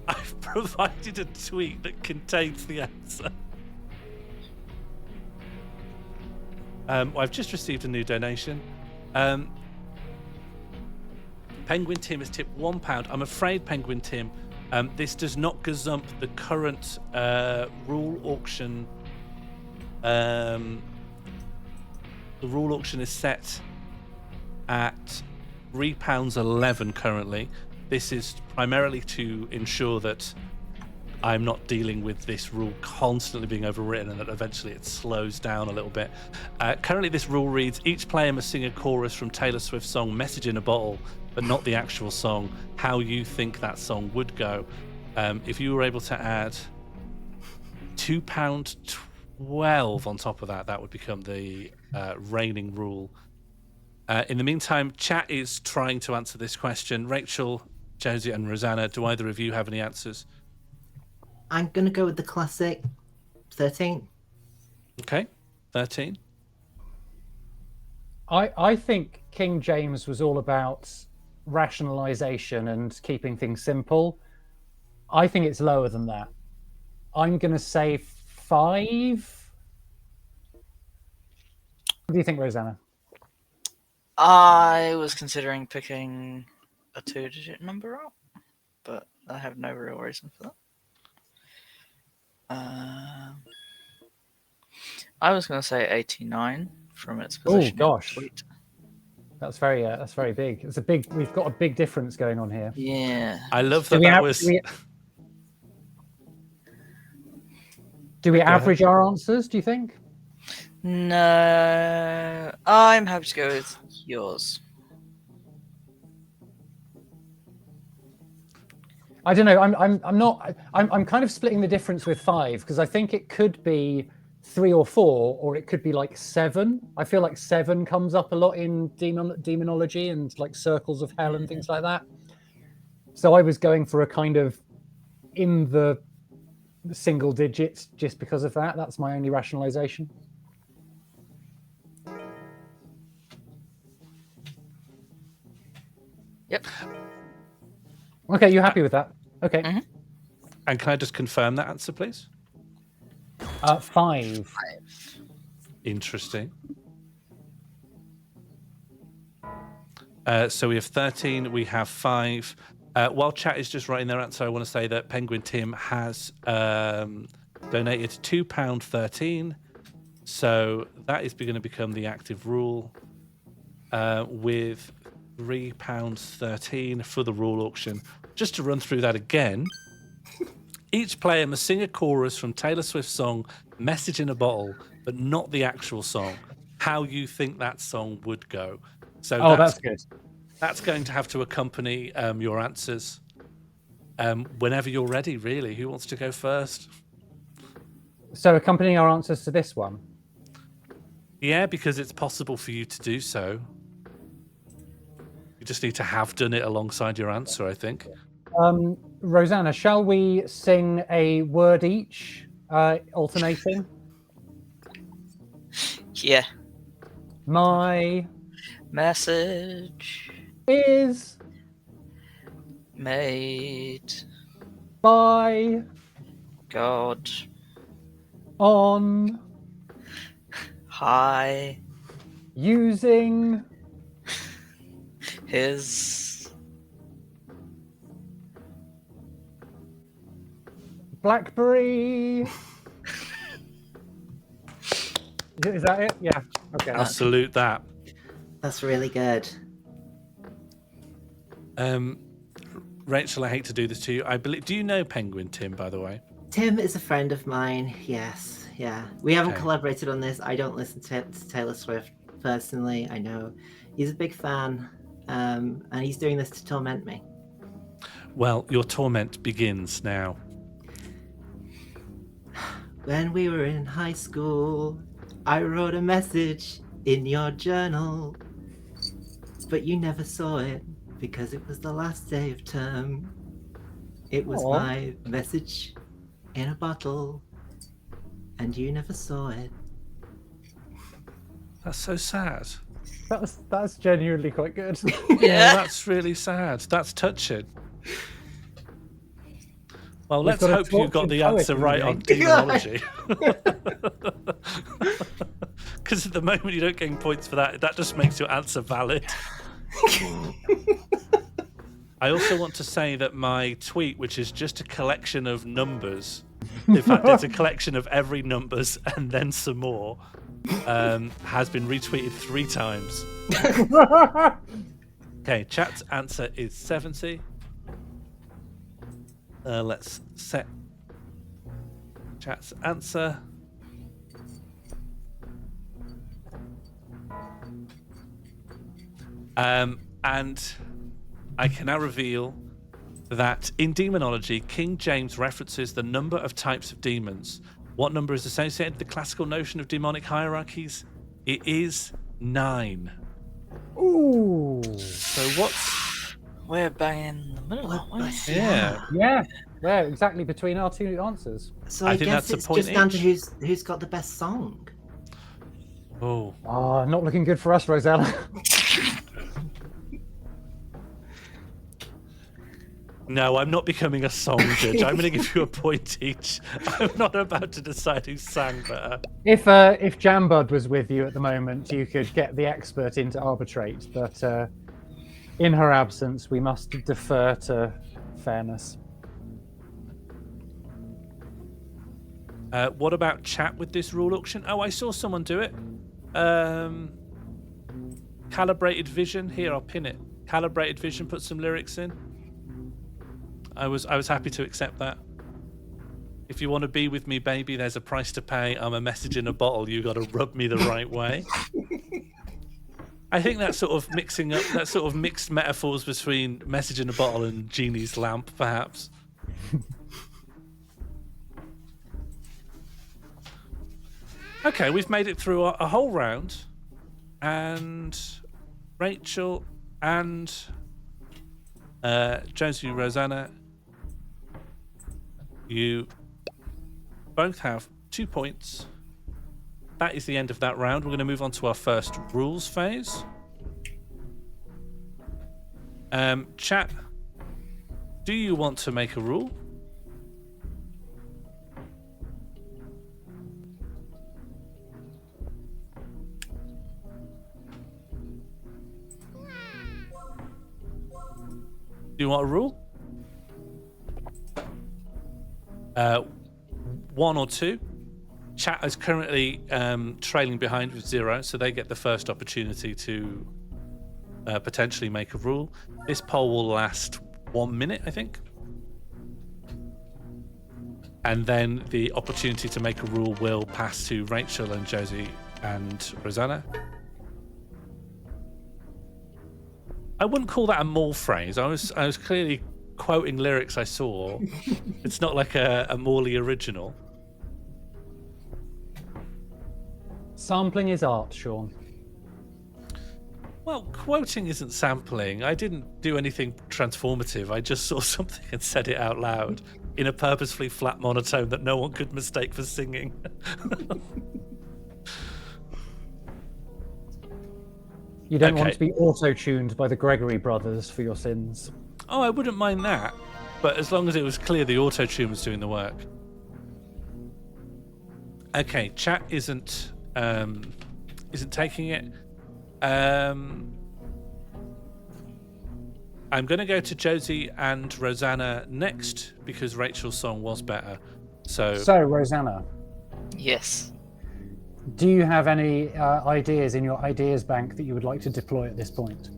I've provided a tweet that contains the answer. I've just received a new donation. Penguin Tim has tipped £1. I'm afraid, Penguin Tim, this does not gazump the current rule auction. The rule auction is set at £3.11 currently. This is primarily to ensure that I'm not dealing with this rule constantly being overwritten and that eventually it slows down a little bit. Currently this rule reads, each player must sing a chorus from Taylor Swift's song Message in a Bottle, but not the actual song, how you think that song would go. If you were able to add £2.12 on top of that, that would become the reigning rule. In the meantime, chat is trying to answer this question. Rachel, Josie, and Rosanna, do either of you have any answers? I'm going to go with the classic 13. Okay, 13. I think King James was all about rationalization and keeping things simple. I think it's lower than that. I'm going to say 5. What do you think, Rosanna? I was considering picking a 2-digit number up, but I have no real reason for that. I was going to say 89 from its position. Oh gosh, that's very big. It's a big. We've got a big difference going on here. Yeah, I love that. Do we average our answers? Do you think? No, I'm happy to go with yours. I don't know. I'm not. I'm kind of splitting the difference with 5 because I think it could be 3 or 4, or it could be like 7. I feel like 7 comes up a lot in demonology and like circles of hell and things like that. So I was going for a kind of in the single digits just because of that. That's my only rationalization. Yep. Okay, you happy with that? Okay. Mm-hmm. And can I just confirm that answer, please? 5. Interesting. So we have 13, we have 5. While chat is just writing their answer, I want to say that Penguin Tim has donated £2.13. So that is going to become the active rule with £3.13 for the rule auction. Just to run through that again, each player must sing a chorus from Taylor Swift's song Message in a Bottle, but not the actual song. How you think that song would go. So that's good. That's going to have to accompany your answers whenever you're ready, really. Who wants to go first? So accompanying our answers to this one? Yeah, because it's possible for you to do so. You just need to have done it alongside your answer, I think. Rosanna, shall we sing a word each, alternating? Yeah. My message is made by God on high using his BlackBerry. Is that it? Yeah. Okay. I'll salute that. That's really good. Rachel, I hate to do this to you. I believe. Do you know Penguin Tim, by the way? Tim is a friend of mine. Yes. Yeah. We haven't Okay. collaborated on this. I don't listen to Taylor Swift personally. I know he's a big fan, and he's doing this to torment me. Well, your torment begins now. When we were in high school, I wrote a message in your journal, but you never saw it because it was the last day of term. It was Aw. my message in a bottle, and you never saw it. That's so sad. That's genuinely quite good. Yeah, that's really sad. That's touching. Well, We've let's got a hope you got the tortured answer poet right in on the demonology. Because at the moment you don't gain points for that. That just makes your answer valid. I also want to say that my tweet, which is just a collection of numbers, in fact, it's a collection of every numbers and then some more, has been retweeted 3 times. Okay, chat's answer is 70. Let's set chat's answer. And I can now reveal that in demonology, King James references the number of types of demons. What number is associated with the classical notion of demonic hierarchies? It is 9. Ooh. So what's... We're banging in the middle, aren't we? Yeah. Yeah, exactly between our 2 answers. So I I think guess that's a it's point just down to each. who's got the best song. Oh. Oh, not looking good for us, Rosanna. No, I'm not becoming a song judge. I'm going to give you a point each. I'm not about to decide who sang better. If Jambud was with you at the moment, you could get the expert in to arbitrate, but in her absence, we must defer to fairness. What about chat with this rule auction? Oh, I saw someone do it. Calibrated Vision. Here, I'll pin it. Calibrated Vision, put some lyrics in. I was happy to accept that. If you want to be with me, baby, there's a price to pay. I'm a message in a bottle. You got to rub me the right way. I think that sort of mixed metaphors between message in a bottle and genie's lamp, perhaps. Okay, we've made it through a whole round, and Rachel and Josie, Rosanna, you both have 2 points. That is the end of that round. We're going to move on to our first rules phase. Chat, do you want to make a rule? Do you want a rule? 1 or 2. Chat is currently trailing behind with 0, so they get the first opportunity to potentially make a rule. This poll will last 1 minute, I think. And then the opportunity to make a rule will pass to Rachel and Josie and Rosanna. I wouldn't call that a mall phrase. I was clearly quoting lyrics I saw. It's not like a Morley original. Sampling is art, Sean. Well, quoting isn't sampling. I didn't do anything transformative. I just saw something and said it out loud in a purposefully flat monotone that no one could mistake for singing. You don't want to be auto-tuned by the Gregory brothers for your sins. Oh, I wouldn't mind that. But as long as it was clear the auto-tune was doing the work. Okay, chat isn't taking it. I'm going to go to Josie and Rosanna next because Rachel's song was better. So Rosanna. Yes. Do you have any ideas in your ideas bank that you would like to deploy at this point?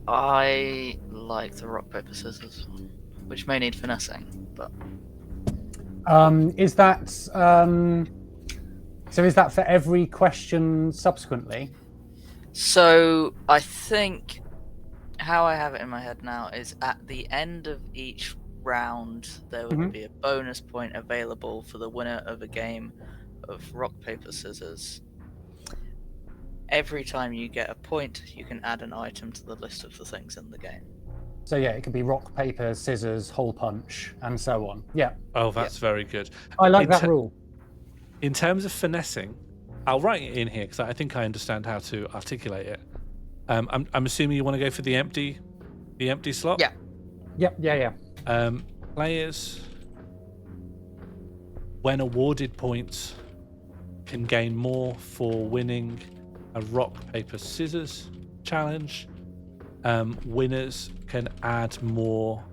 I like the rock, paper, scissors, which may need finessing, but... Is that for every question subsequently? So I think how I have it in my head now is at the end of each round there would be a bonus point available for the winner of a game of rock, paper, scissors. Every time you get a point, you can add an item to the list of the things in the game. So yeah, it could be rock, paper, scissors, hole punch, and so on. Yeah. Oh, that's very good. I like that rule. In terms of finessing, I'll write it in here because I think I understand how to articulate it. I'm assuming you want to go for the empty slot? Yeah. Yep, yeah. Players, when awarded points, can gain more for winning a rock, paper, scissors challenge. Winners can add more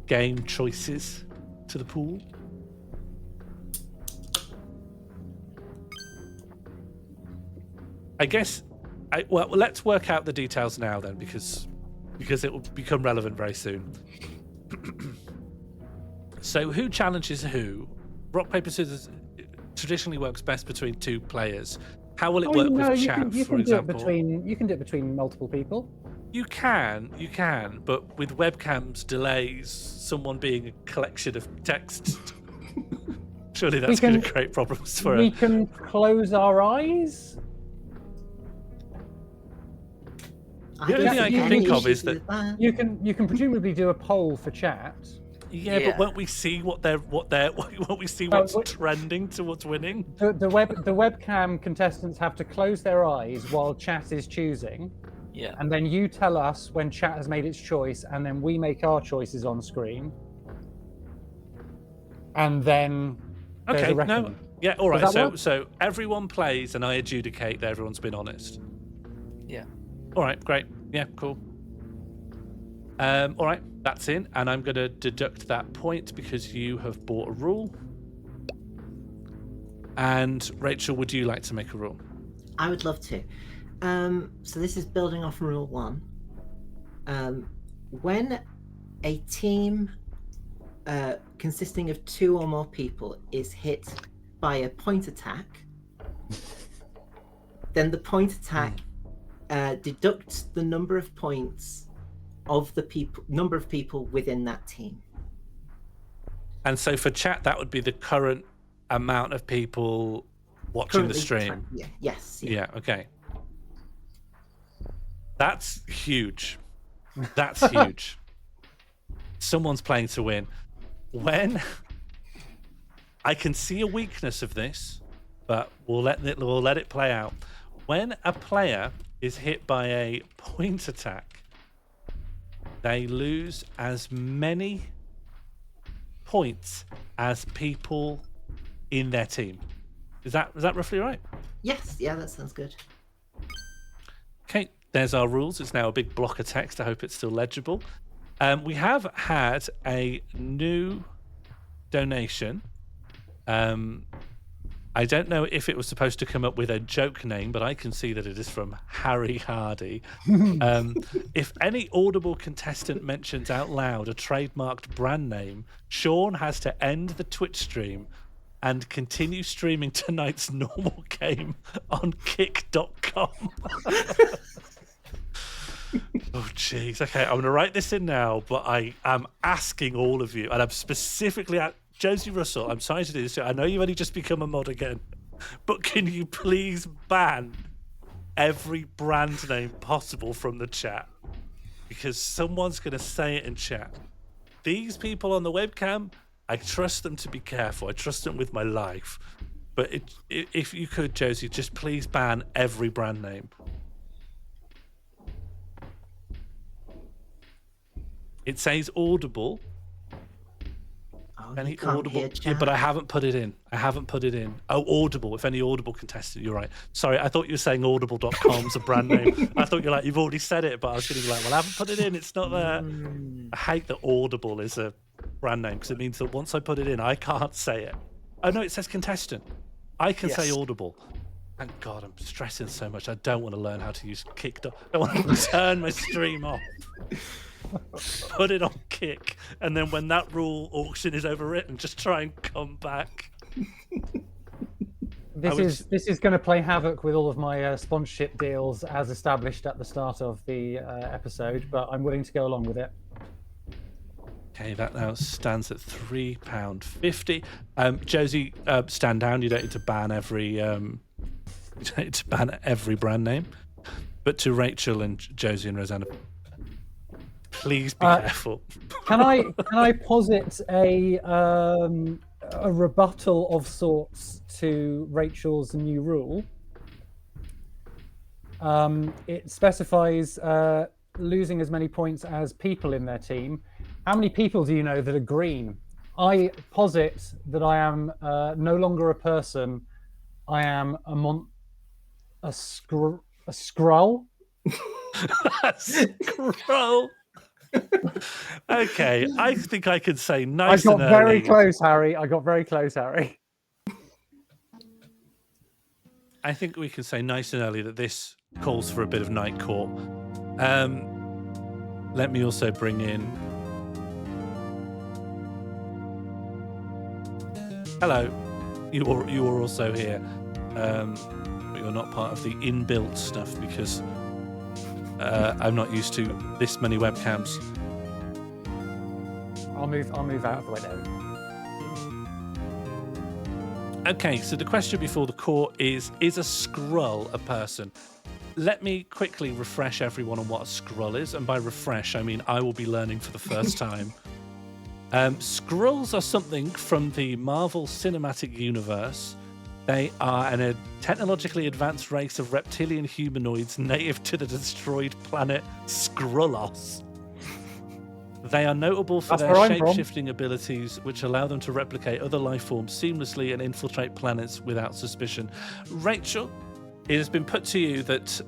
game choices to the pool. I guess, well, let's work out the details now then, because it will become relevant very soon. So who challenges who? Rock, paper, scissors traditionally works best between 2 players. How will it work with chat, for example? You can do it between multiple people. You can, but with webcams, delays, someone being a collection of text, surely that's going to create problems for We can close our eyes. The only thing I can think of is that you can presumably do a poll for chat. Yeah, but won't we see won't we see what's trending to what's winning? The webcam contestants have to close their eyes while chat is choosing. Yeah. And then you tell us when chat has made its choice, and then we make our choices on screen. And then there's a reckoning. Yeah, all right. So everyone plays and I adjudicate that everyone's been honest. Yeah. All right, great. Yeah, cool. All right, that's in, and I'm going to deduct that point because you have bought a rule. And Rachel, would you like to make a rule? I would love to. So this is building off rule 1. When a team consisting of 2 or more people is hit by a point attack, then the point attack deducts the number of points of the number of people within that team. And so for chat, that would be the current amount of people watching the stream. Yes. Yeah. Okay. That's huge. That's huge. Someone's playing to win. When I can see a weakness of this, but we'll let it play out. When a player is hit by a point attack, they lose as many points as people in their team. Is that roughly right? Yes. Yeah, that sounds good. Okay, there's our rules. It's now a big block of text. I hope it's still legible. We have had a new donation. I don't know if it was supposed to come up with a joke name, but I can see that it is from Harry Hardy. If any Audible contestant mentions out loud a trademarked brand name, Sean has to end the Twitch stream and continue streaming tonight's normal game on kick.com. Oh, jeez. Okay, I'm going to write this in now, but I am asking all of you, and I'm specifically at Josie Russell. I'm sorry to do this. I know you've only just become a mod again, but can you please ban every brand name possible from the chat? Because someone's going to say it in chat. These people on the webcam, I trust them to be careful. I trust them with my life. But if you could, Josie, just please ban every brand name. It says Audible. Oh, Any you can't Audible? hear Yeah, chat. but I haven't put it in. Oh, Audible. If any Audible contestant, you're right. Sorry, I thought you were saying audible.com's a brand name. I thought you've already said it, but I was going to be like, well, I haven't put it in. It's not there. I hate that Audible is a brand name because it means that once I put it in, I can't say it. Oh, no, it says contestant. I can say Audible. Thank God, I'm stressing so much. I don't want to learn how to use Kick. I want to turn my stream off. Put it on Kick, and then when that rule auction is overwritten, just try and come back. This is going to play havoc with all of my sponsorship deals as established at the start of the episode, but I'm willing to go along with it. Okay, that now stands at £3.50. Josie, stand down. You don't need to ban every. You don't need to ban every brand name, but to Rachel and Josie and Rosanna, please be careful. Can I posit a rebuttal of sorts to Rachel's new rule? It specifies losing as many points as people in their team. How many people do you know that are green? I posit that I am no longer a person. I am a Skrull. A Skrull. Okay, I think I can say nice and early. I got very close, Harry. I think we can say nice and early that this calls for a bit of night court. Let me also bring in. Hello, you are also here, but you're not part of the inbuilt stuff because I'm not used to this many webcams. I'll move out of the way now. Okay, so the question before the court is a Skrull a person? Let me quickly refresh everyone on what a Skrull is, and by refresh I mean I will be learning for the first time. Skrulls are something from the Marvel Cinematic Universe. They are a technologically advanced race of reptilian humanoids native to the destroyed planet Skrullos. They are notable for their shape-shifting abilities, which allow them to replicate other life forms seamlessly and infiltrate planets without suspicion. Rachel, it has been put to you that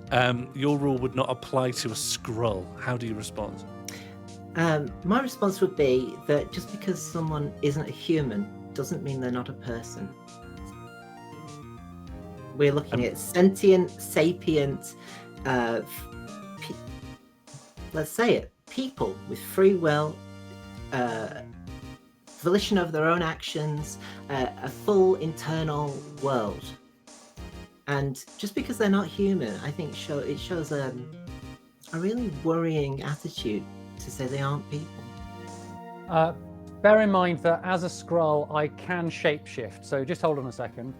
your rule would not apply to a Skrull. How do you respond? My response would be that just because someone isn't a human doesn't mean they're not a person. We're looking at sentient, sapient, let's say it, people with free will, volition over their own actions, a full internal world. And just because they're not human, I think it shows a really worrying attitude to say they aren't people. Bear in mind that as a Skrull, I can shapeshift. So just hold on a second.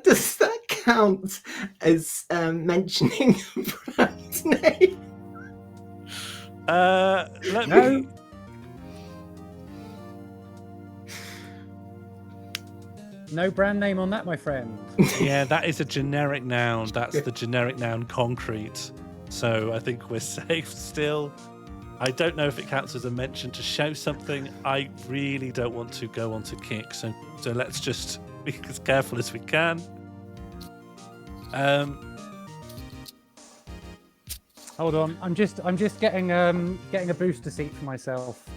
Does that count as mentioning a brand name? Let No. me. No brand name on that, my friend. Yeah, that is a generic noun. That's the generic noun concrete. So I think we're safe still. I don't know if it counts as a mention to show something. I really don't want to go on to kick. So let's just be as careful as we can. Hold on, I'm just getting a booster seat for myself.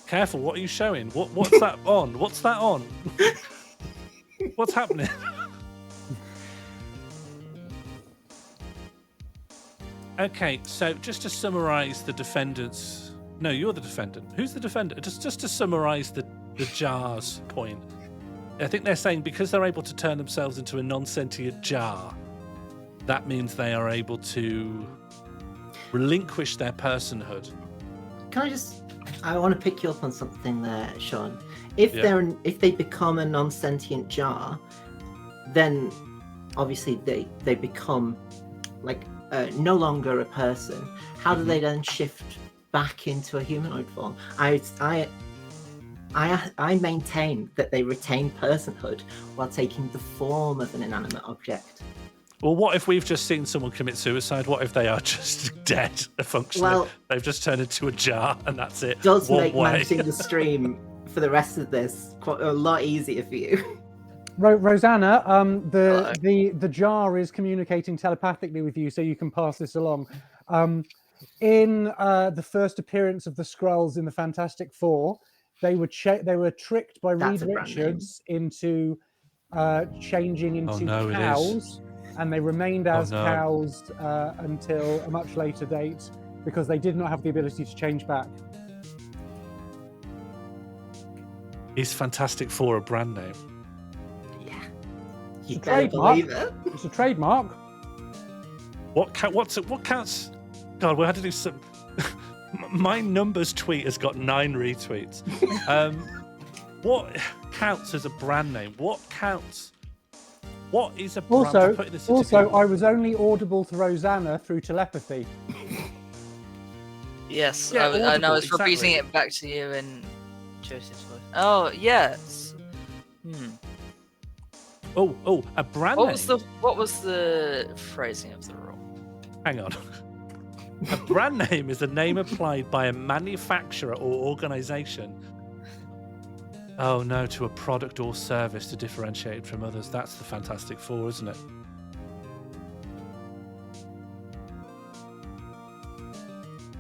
Careful, what are you showing? What's that on? What's that on? What's happening? Okay, so just to summarize the defendants. No, you're the defendant. Who's the defendant? Just to summarize the jar's point. I think they're saying because they're able to turn themselves into a non-sentient jar, that means they are able to relinquish their personhood. I want to pick you up on something there, Sean. If they become a non-sentient jar, then obviously they become like no longer a person. How do they then shift back into a humanoid form? I maintain that they retain personhood while taking the form of an inanimate object. Well, what if we've just seen someone commit suicide? What if they are just dead, functionally? Well, they've just turned into a jar and that's it. Does One make way. managing the stream for the rest of this quite a lot easier for you. Rosanna, the jar is communicating telepathically with you, so you can pass this along. In the first appearance of the Skrulls in the Fantastic Four, they were tricked by Reed Richards into changing into cows, and they remained as cows until a much later date because they did not have the ability to change back. Is Fantastic Four a brand name? You better believe it. It's a trademark. What counts? God, we had to do some. My numbers tweet has got 9 retweets. What counts as a brand name? What counts? What is a brand? Also, I was only audible to Rosanna through telepathy. Yes, Yeah, I was exactly. repeating it back to you in Josie's voice. Oh yes. Oh, a brand name. What was the phrasing of the rule? Hang on. A brand name is a name applied by a manufacturer or organization. Oh no, to a product or service to differentiate it from others. That's the Fantastic Four, isn't it?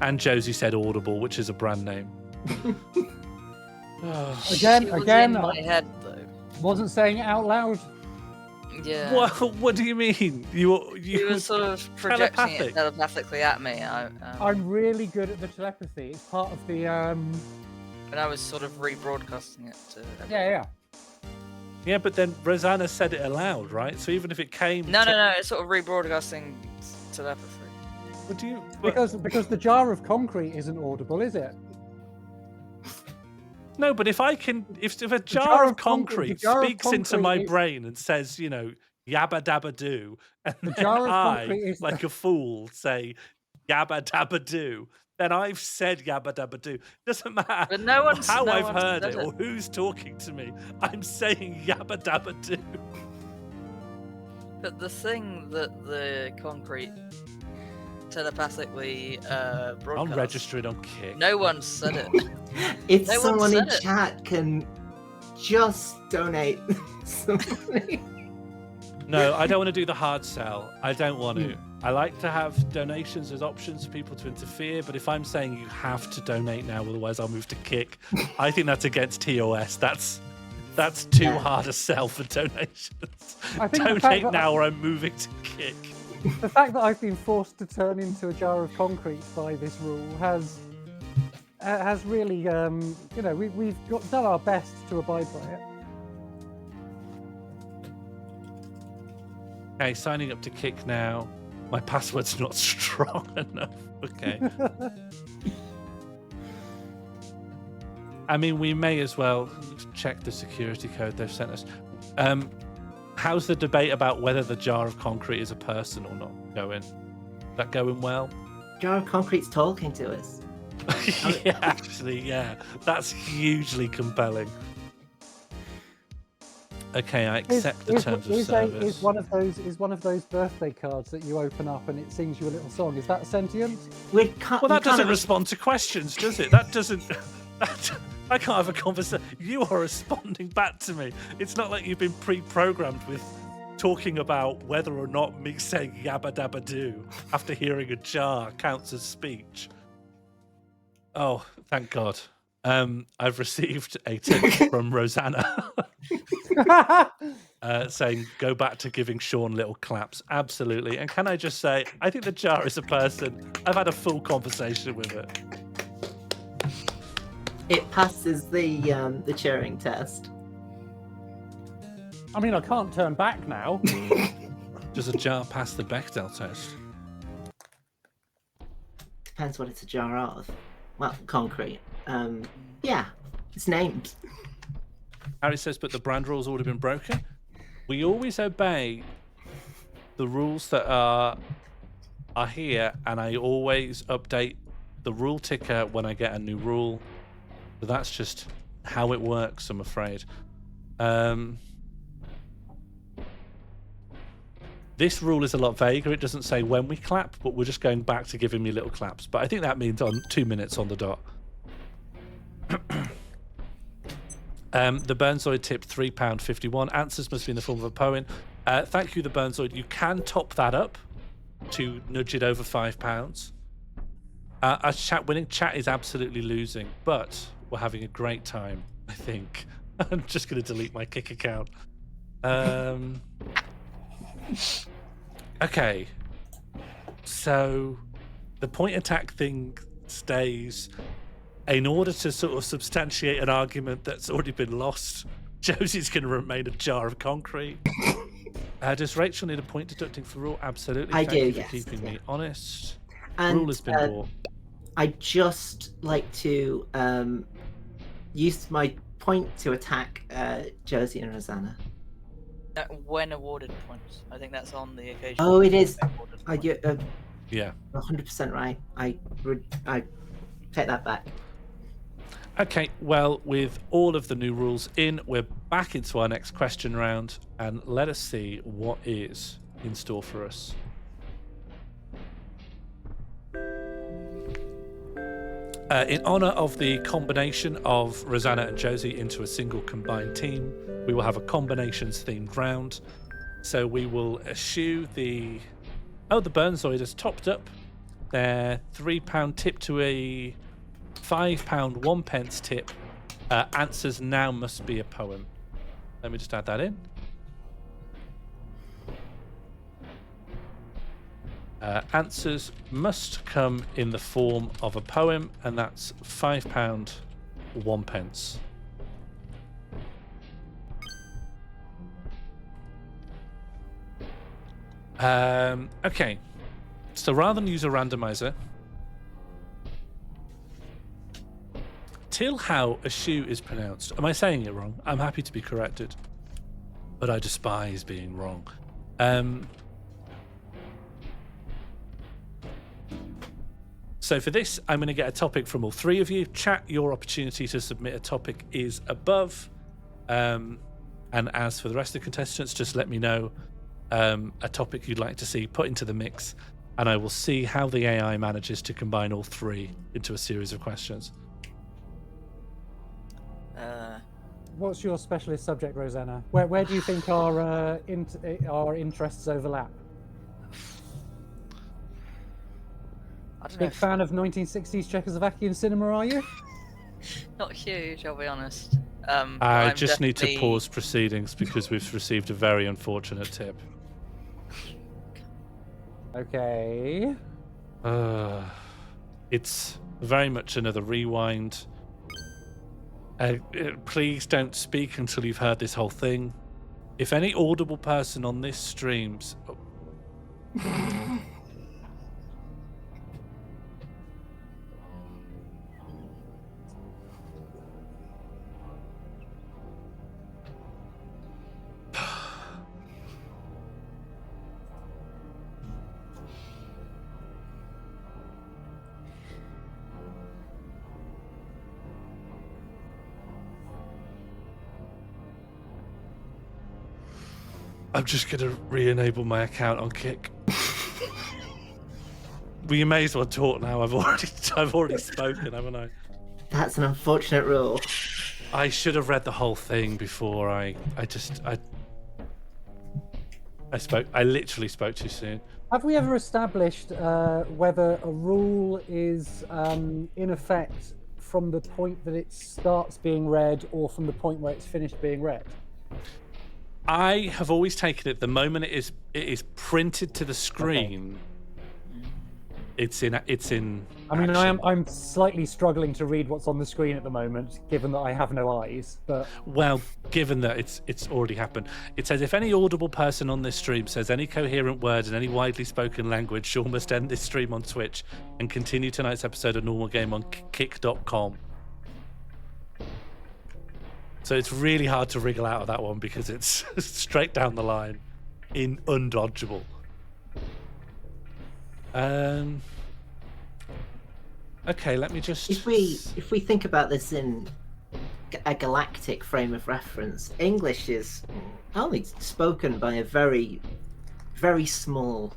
And Josie said Audible, which is a brand name. Again, in my head though. Wasn't saying it out loud. Yeah. What do you mean? You were sort of projecting it telepathically at me. I'm really good at the telepathy. It's part of the. And I was sort of rebroadcasting it to. Yeah. Yeah, but then Rosanna said it aloud, right? So even if it came. No. It's sort of rebroadcasting telepathy. What do you? Because the jar of concrete isn't audible, is it? No, but if a jar of concrete speaks into my brain and says, yabba dabba do, and then I, like a fool, say yabba dabba do, then I've said yabba dabba do. Doesn't matter But no one's heard said it or who's talking to me. I'm saying yabba dabba do. But the thing that the concrete telepathically broadcast. I'm registered on Kick. No one said it. If No one someone in said it. chat can just donate some money. No, I don't want to do the hard sell. I don't want to. I like to have donations as options for people to interfere, but if I'm saying you have to donate now, otherwise I'll move to Kick, I think that's against TOS. That's That's too hard a sell for donations. I think Donate now or I'm moving to Kick. The fact that I've been forced to turn into a jar of concrete by this rule has really, we've done our best to abide by it. Okay, signing up to Kick now. My password's not strong enough. Okay. I mean, we may as well check the security code they've sent us. How's the debate about whether the jar of concrete is a person or not going? Is that going well? Jar of concrete's talking to us. Yeah, actually, yeah. That's hugely compelling. Okay, I accept the terms of service. Is one of those birthday cards that you open up and it sings you a little song? Is that sentient? Well, that doesn't respond to questions, does it? That doesn't. I can't have a conversation. You are responding back to me. It's not like you've been pre-programmed with talking about whether or not me saying yabba dabba doo after hearing a jar counts as speech. Oh, thank God. I've received a tip from Rosanna saying, go back to giving Sean little claps. Absolutely. And can I just say, I think the jar is a person. I've had a full conversation with it. It passes the Turing test. I mean, I can't turn back now. Does a jar pass the Bechdel test? Depends what it's a jar of. Well, concrete. Yeah, it's named. Harry says, but the brand rule's already been broken. We always obey the rules that are here, and I always update the rule ticker when I get a new rule. So that's just how it works, I'm afraid. This rule is a lot vaguer. It doesn't say when we clap, but we're just going back to giving me little claps. But I think that means on 2 minutes on the dot. The Burnzoid tipped £3.51. Answers must be in the form of a poem. Thank you, the Burnzoid. You can top that up to nudge it over £5. Our chat winning. Chat is absolutely losing, but we're having a great time, I think. I'm just going to delete my Kick account. Okay. So the point attack thing stays. In order to sort of substantiate an argument that's already been lost, Josie's going to remain a jar of concrete. Does Rachel need a point deducting for rule? Absolutely. I Thank do, you for yes. keeping me honest. And, Rule has been bought. I'd just like to use my point to attack Josie and Rosanna. When awarded points. I think that's on the occasion. Oh, it is. Yeah. 100% right. I take that back. Okay, well, with all of the new rules in, we're back into our next question round, and let us see what is in store for us. In honor of the combination of Rosanna and Josie into a single combined team, we will have a combinations-themed round. So we will eschew the... Oh, the Burnzoid has topped up their £3 tip to a £5 1p tip. Answers now must be a poem. Let me just add that in. Answers must come in the form of a poem, and that's £5 1p. Okay, so rather than use a randomizer, till how a shoe is pronounced. Am I saying it wrong? I'm happy to be corrected, but I despise being wrong. So for this, I'm going to get a topic from all three of you. Chat, your opportunity to submit a topic is above. And as for the rest of the contestants, just let me know a topic you'd like to see put into the mix, and I will see how the AI manages to combine all three into a series of questions. What's your specialist subject, Rosanna? Where do you think our interests overlap? I don't Big know. fan of 1960s Czechoslovakian cinema, are you? Not huge, I'll be honest. I I'm just need to definitely- pause proceedings because we've received a very unfortunate tip. Okay. It's very much another rewind. Please don't speak until you've heard this whole thing. If any audible person on this streams... I'm just going to re-enable my account on Kick. Well, you may as well talk now. I've already spoken, haven't I? That's an unfortunate rule. I should have read the whole thing before I spoke. I literally spoke too soon. Have we ever established whether a rule is in effect from the point that it starts being read or from the point where it's finished being read? I have always taken it the moment it is printed to the screen. It's in. I mean, action. I'm slightly struggling to read what's on the screen at the moment, given that I have no eyes. But Well, given that it's already happened, it says if any audible person on this stream says any coherent word in any widely spoken language, Sean must end this stream on Twitch and continue tonight's episode of Normal Game on kick.com. So it's really hard to wriggle out of that one because it's straight down the line, in undodgeable. Okay, let me just. If we think about this in a galactic frame of reference, English is only spoken by a very, very small,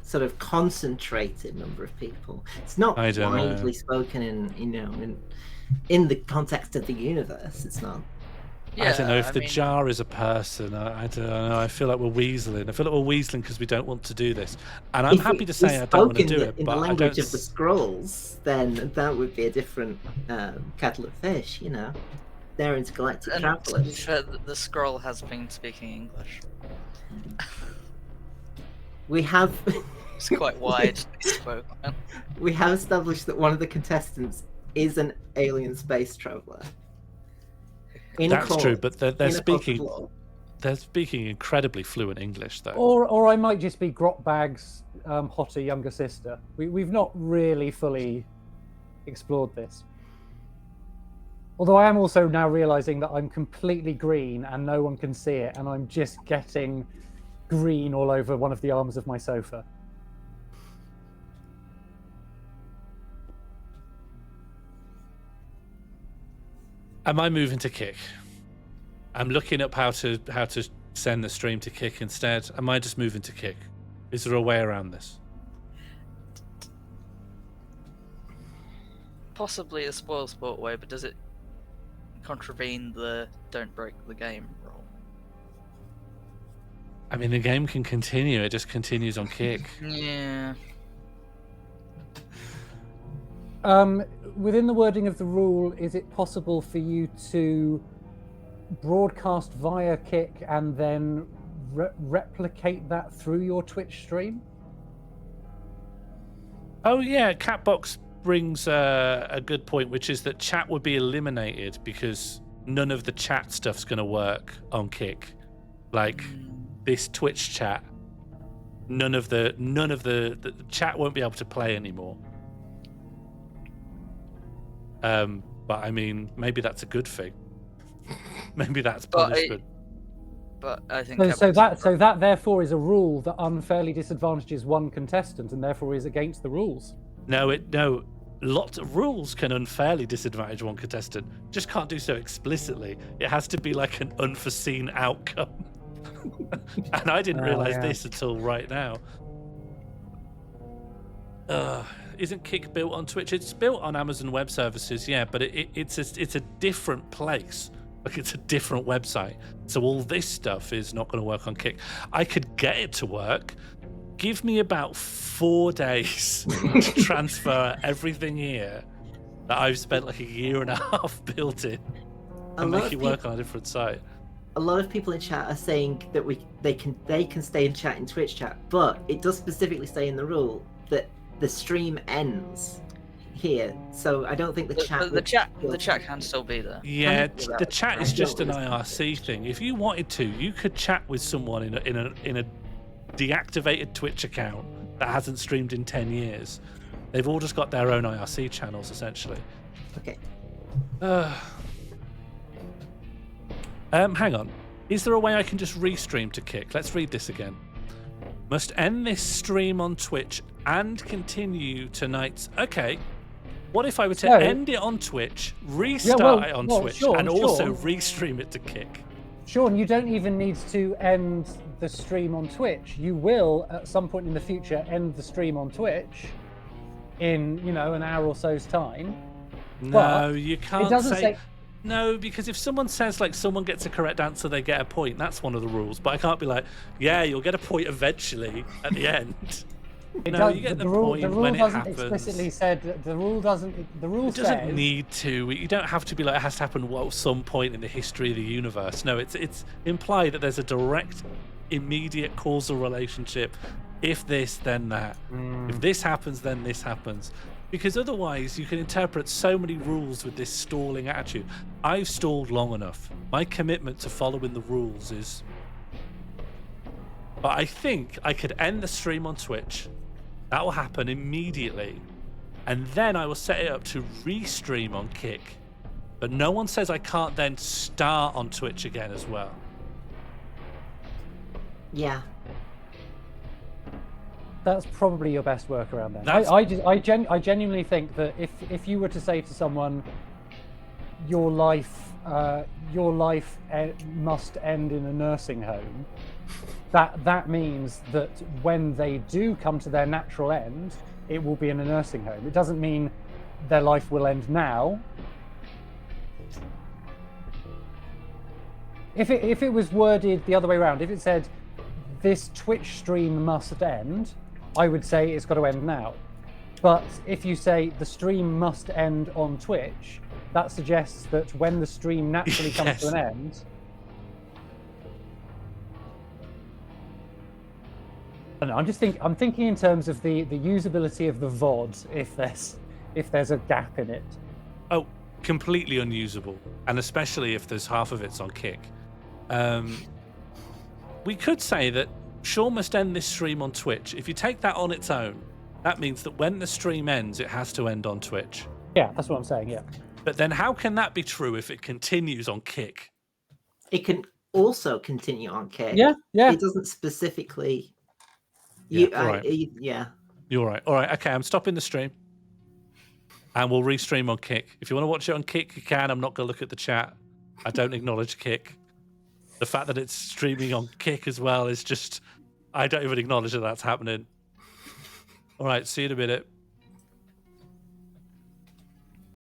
sort of concentrated number of people. It's not I don't know. widely spoken in the context of the universe. It's not. I don't know if I the mean, jar is a person. I don't know. I feel like we're weaseling. I feel like we're weaseling because we don't want to do this. And I'm If happy to we say I don't want to spoke do in it, the but I language don't. of the scrolls, then that would be a different kettle of fish. They're intergalactic and to be travelers. fair, the scroll has been speaking English. We have. It's quite widely spoken. We have established that one of the contestants is an alien space traveler. That's true, but they're in a court of speaking. law. They're speaking incredibly fluent English, though. or I might just be Grotbag's hotter younger sister. We've not really fully explored this. Although I am also now realizing that I'm completely green and no one can see it, and I'm just getting green all over one of the arms of my sofa. Am I moving to Kick? I'm looking up how to send the stream to Kick instead. Am I just moving to Kick? Is there a way around this? Possibly a spoil sport way, but does it contravene the don't break the game rule? I mean, the game can continue. It just continues on Kick. Yeah. Within the wording of the rule, is it possible for you to broadcast via Kick and then replicate that through your Twitch stream? Oh yeah, Catbox brings a good point, which is that chat would be eliminated because none of the chat stuff's going to work on Kick. Like this Twitch chat, none of the chat won't be able to play anymore. But I mean, maybe that's a good thing. Maybe that's punishment. But I think So that therefore is a rule that unfairly disadvantages one contestant and therefore is against the rules. No, lots of rules can unfairly disadvantage one contestant. Just can't do so explicitly. It has to be like an unforeseen outcome. And I didn't realize this until right now. Isn't Kick built on Twitch? It's built on Amazon Web Services, yeah, but it's a different place. Like it's a different website. So all this stuff is not going to work on Kick. I could get it to work. Give me about 4 days to transfer everything here that I've spent like a year and a half building. and make you work on a different site. A lot of people in chat are saying that they can stay in chat in Twitch chat, but it does specifically say in the rule that the stream ends here. So I don't think the chat can still be there. Yeah, the chat is just an IRC thing. If you wanted to, you could chat with someone in a deactivated Twitch account that hasn't streamed in 10 years. They've all just got their own IRC channels, essentially. Okay. Hang on. Is there a way I can just restream to Kick? Let's read this again. Must end this stream on Twitch and continue tonight's... Okay. What if I were to end it on Twitch, restart it on Twitch, Sean, and also restream it to Kick? Sean, you don't even need to end the stream on Twitch. You will, at some point in the future, end the stream on Twitch in, an hour or so's time. No, you can't it doesn't say... No, because if someone says, someone gets a correct answer, they get a point. That's one of the rules. But I can't be like, yeah, you'll get a point eventually at the end. You get the point when it happens. Explicitly said the rule doesn't. The rule doesn't need to. You don't have to be like it has to happen at some point in the history of the universe. No, it's implied that there's a direct, immediate causal relationship. If this, then that. If this happens, then this happens. Because otherwise, you can interpret so many rules with this stalling attitude. I've stalled long enough. My commitment to following the rules is. But I think I could end the stream on Twitch. That will happen immediately. And then I will set it up to restream on Kick. But no one says I can't then start on Twitch again as well. Yeah. That's probably your best workaround then. I genuinely think that if you were to say to someone, your life must end in a nursing home, that means that when they do come to their natural end, it will be in a nursing home. It doesn't mean their life will end now. If it was worded the other way around, if it said this Twitch stream must end, I would say it's got to end now. But if you say the stream must end on Twitch, that suggests that when the stream naturally comes to an end, I don't know, I'm thinking in terms of the usability of the VOD if there's a gap in it. Oh, completely unusable, and especially if there's half of it's on Kick. We could say that Sean must end this stream on Twitch. If you take that on its own, that means that when the stream ends, it has to end on Twitch. Yeah, that's what I'm saying, yeah. But then how can that be true if it continues on Kick? It can also continue on Kick. Yeah. It doesn't specifically... You're right. All right, okay, I'm stopping the stream. And we'll restream on Kick. If you want to watch it on Kick, you can. I'm not going to look at the chat. I don't acknowledge Kick. The fact that it's streaming on Kick as well is just... I don't even acknowledge that that's happening. All right, see you in a minute.